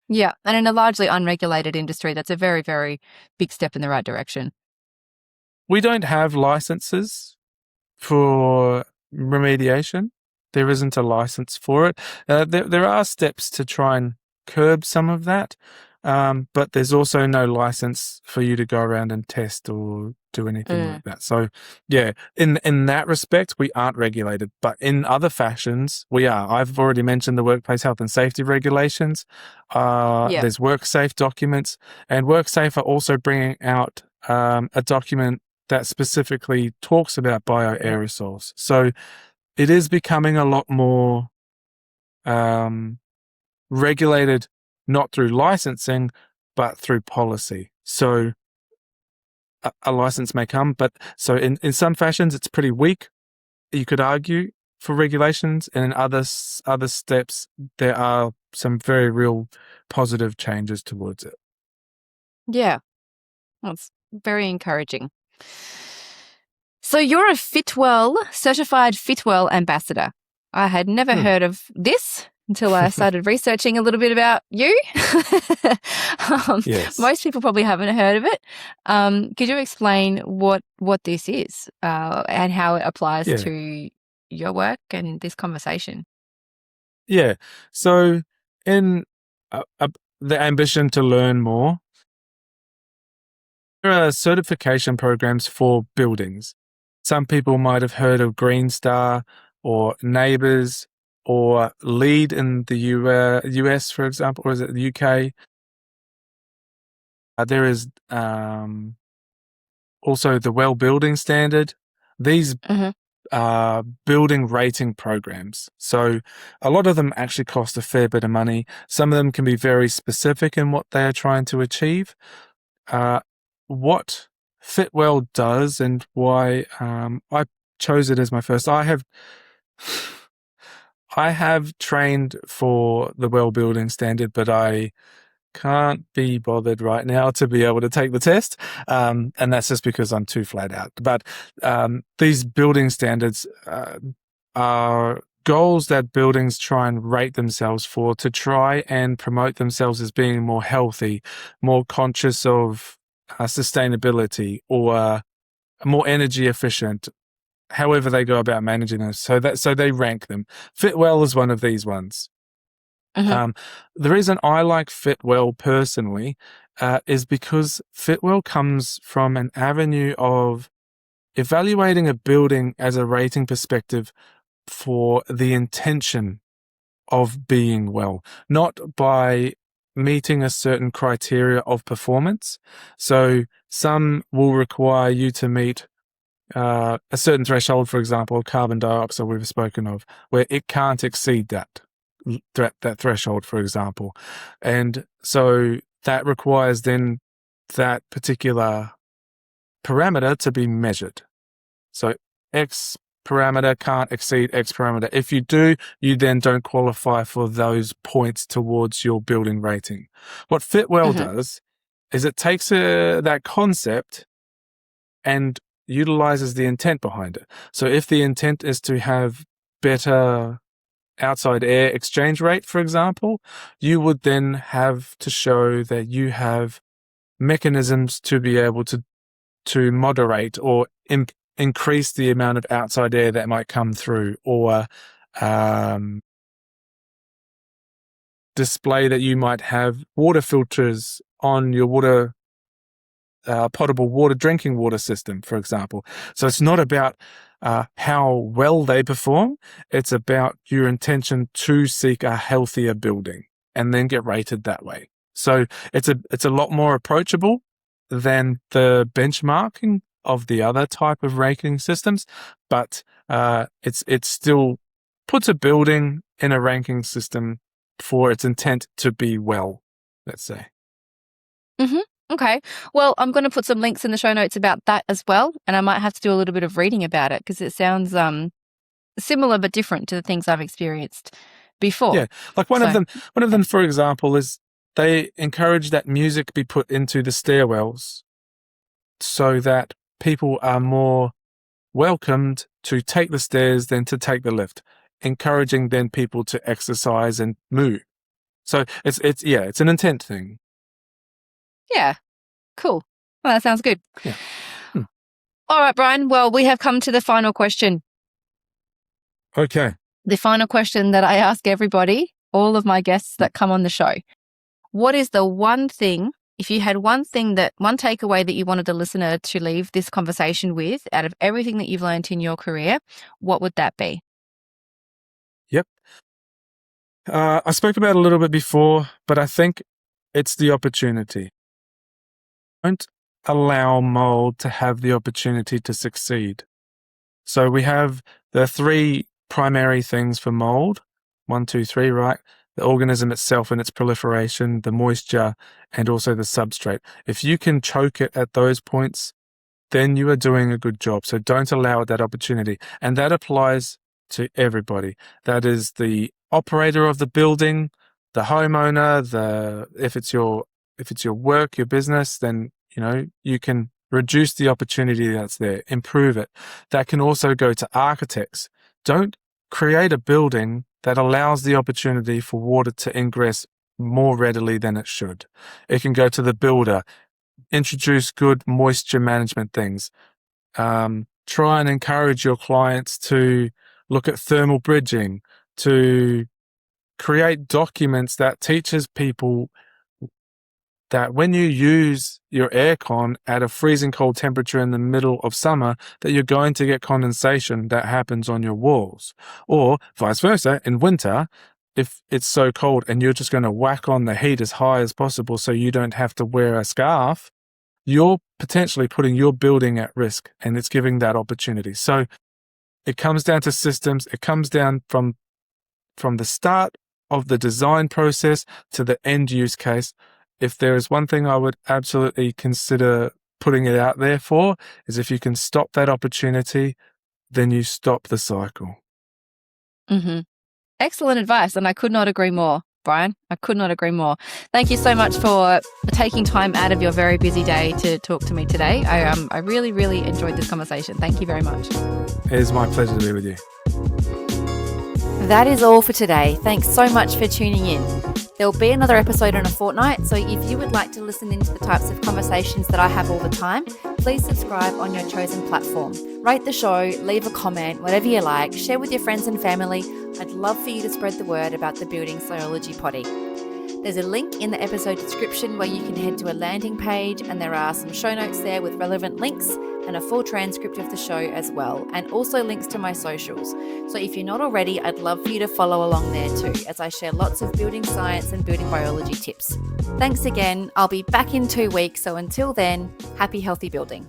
Yeah. And in a largely unregulated industry, that's a very, very big step in the right direction. We don't have licenses for remediation. There isn't a license for it. There are steps to try and curb some of that, but there's also no license for you to go around and test or do anything like that. So, yeah, in that respect, we aren't regulated, but in other fashions, we are. I've already mentioned the workplace health and safety regulations. There's WorkSafe documents, and WorkSafe are also bringing out a document that specifically talks about bioaerosols. So it is becoming a lot more regulated, not through licensing, but through policy. So a license may come, but so in some fashions, it's pretty weak, you could argue, for regulations. And in other steps, there are some very real positive changes towards it. Yeah. That's very encouraging. So you're a certified Fitwell ambassador. I had never heard of this until I started researching a little bit about you. Yes. Most people probably haven't heard of it. Could you explain what this is and how it applies to your work and this conversation? Yeah. So in the ambition to learn more, there are certification programs for buildings. Some people might have heard of Green Star or Neighbours or LEED in the US, for example, or is it the UK? There is also the Well Building Standard. These are building rating programs. So a lot of them actually cost a fair bit of money. Some of them can be very specific in what they are trying to achieve. What Fitwell does and why I chose it as my first. I have trained for the Well Building Standard, but I can't be bothered right now to be able to take the test, and that's just because I'm too flat out. But these building standards are goals that buildings try and rate themselves for to try and promote themselves as being more healthy, more conscious of sustainability, or more energy efficient, however they go about managing them. So they rank them. Fitwell is one of these ones. The reason I like Fitwell personally is because Fitwell comes from an avenue of evaluating a building as a rating perspective for the intention of being well, not by meeting a certain criteria of performance. So some will require you to meet a certain threshold, for example, carbon dioxide we've spoken of, where it can't exceed that threshold, for example. And so that requires then that particular parameter to be measured. So X parameter can't exceed X parameter. If you do, you then don't qualify for those points towards your building rating. What Fitwell does is it takes that concept and utilizes the intent behind it. So if the intent is to have better outside air exchange rate, for example, you would then have to show that you have mechanisms to be able to moderate or increase the amount of outside air that might come through, or display that you might have water filters on your water potable water, drinking water system, for example. So it's not about how well they perform. It's about your intention to seek a healthier building and then get rated that way. So it's a lot more approachable than the benchmarking of the other type of ranking systems, but it still puts a building in a ranking system for its intent to be well, let's say. Mm-hmm. Okay. Well, I'm going to put some links in the show notes about that as well, and I might have to do a little bit of reading about it because it sounds similar but different to the things I've experienced before. Yeah, like one of them, for example, is they encourage that music be put into the stairwells so that people are more welcomed to take the stairs than to take the lift, encouraging then people to exercise and move. So it's an intent thing. Yeah, cool. Well, that sounds good. Yeah. All right, Bryan. Well, we have come to the final question. Okay. The final question that I ask everybody, all of my guests that come on the show. What is the one thing, if you had one takeaway that you wanted the listener to leave this conversation with out of everything that you've learned in your career, what would that be? Yep. I spoke about it a little bit before, but I think it's the opportunity. Don't allow mold to have the opportunity to succeed. So we have the three primary things for mold. 1, 2, 3, right? The organism itself and its proliferation, the moisture, and also the substrate. If you can choke it at those points, then you are doing a good job. So don't allow that opportunity. And that applies to everybody. That is the operator of the building, the homeowner, if it's your work, your business, then you can reduce the opportunity that's there, improve it. That can also go to architects. Don't create a building that allows the opportunity for water to ingress more readily than it should. It can go to the builder. Introduce good moisture management things. Try and encourage your clients to look at thermal bridging, to create documents that teaches people that when you use your aircon at a freezing cold temperature in the middle of summer, that you're going to get condensation that happens on your walls. Or vice versa, in winter, if it's so cold and you're just going to whack on the heat as high as possible so you don't have to wear a scarf, you're potentially putting your building at risk, and it's giving that opportunity. So it comes down to systems. It comes down from the start of the design process to the end use case. If there is one thing I would absolutely consider putting it out there for, is if you can stop that opportunity, then you stop the cycle. Mm-hmm. Excellent advice, and I could not agree more, Bryan. I could not agree more. Thank you so much for taking time out of your very busy day to talk to me today. I really, really enjoyed this conversation. Thank you very much. It is my pleasure to be with you. That is all for today. Thanks so much for tuning in. There will be another episode in a fortnight, so if you would like to listen into the types of conversations that I have all the time, please subscribe on your chosen platform. Rate the show, leave a comment, whatever you like, share with your friends and family. I'd love for you to spread the word about the Building Sciology Poddie. There's a link in the episode description where you can head to a landing page, and there are some show notes there with relevant links and a full transcript of the show as well, and also links to my socials. So if you're not already, I'd love for you to follow along there too, as I share lots of building science and building biology tips. Thanks again. I'll be back in 2 weeks, so until then, happy healthy building.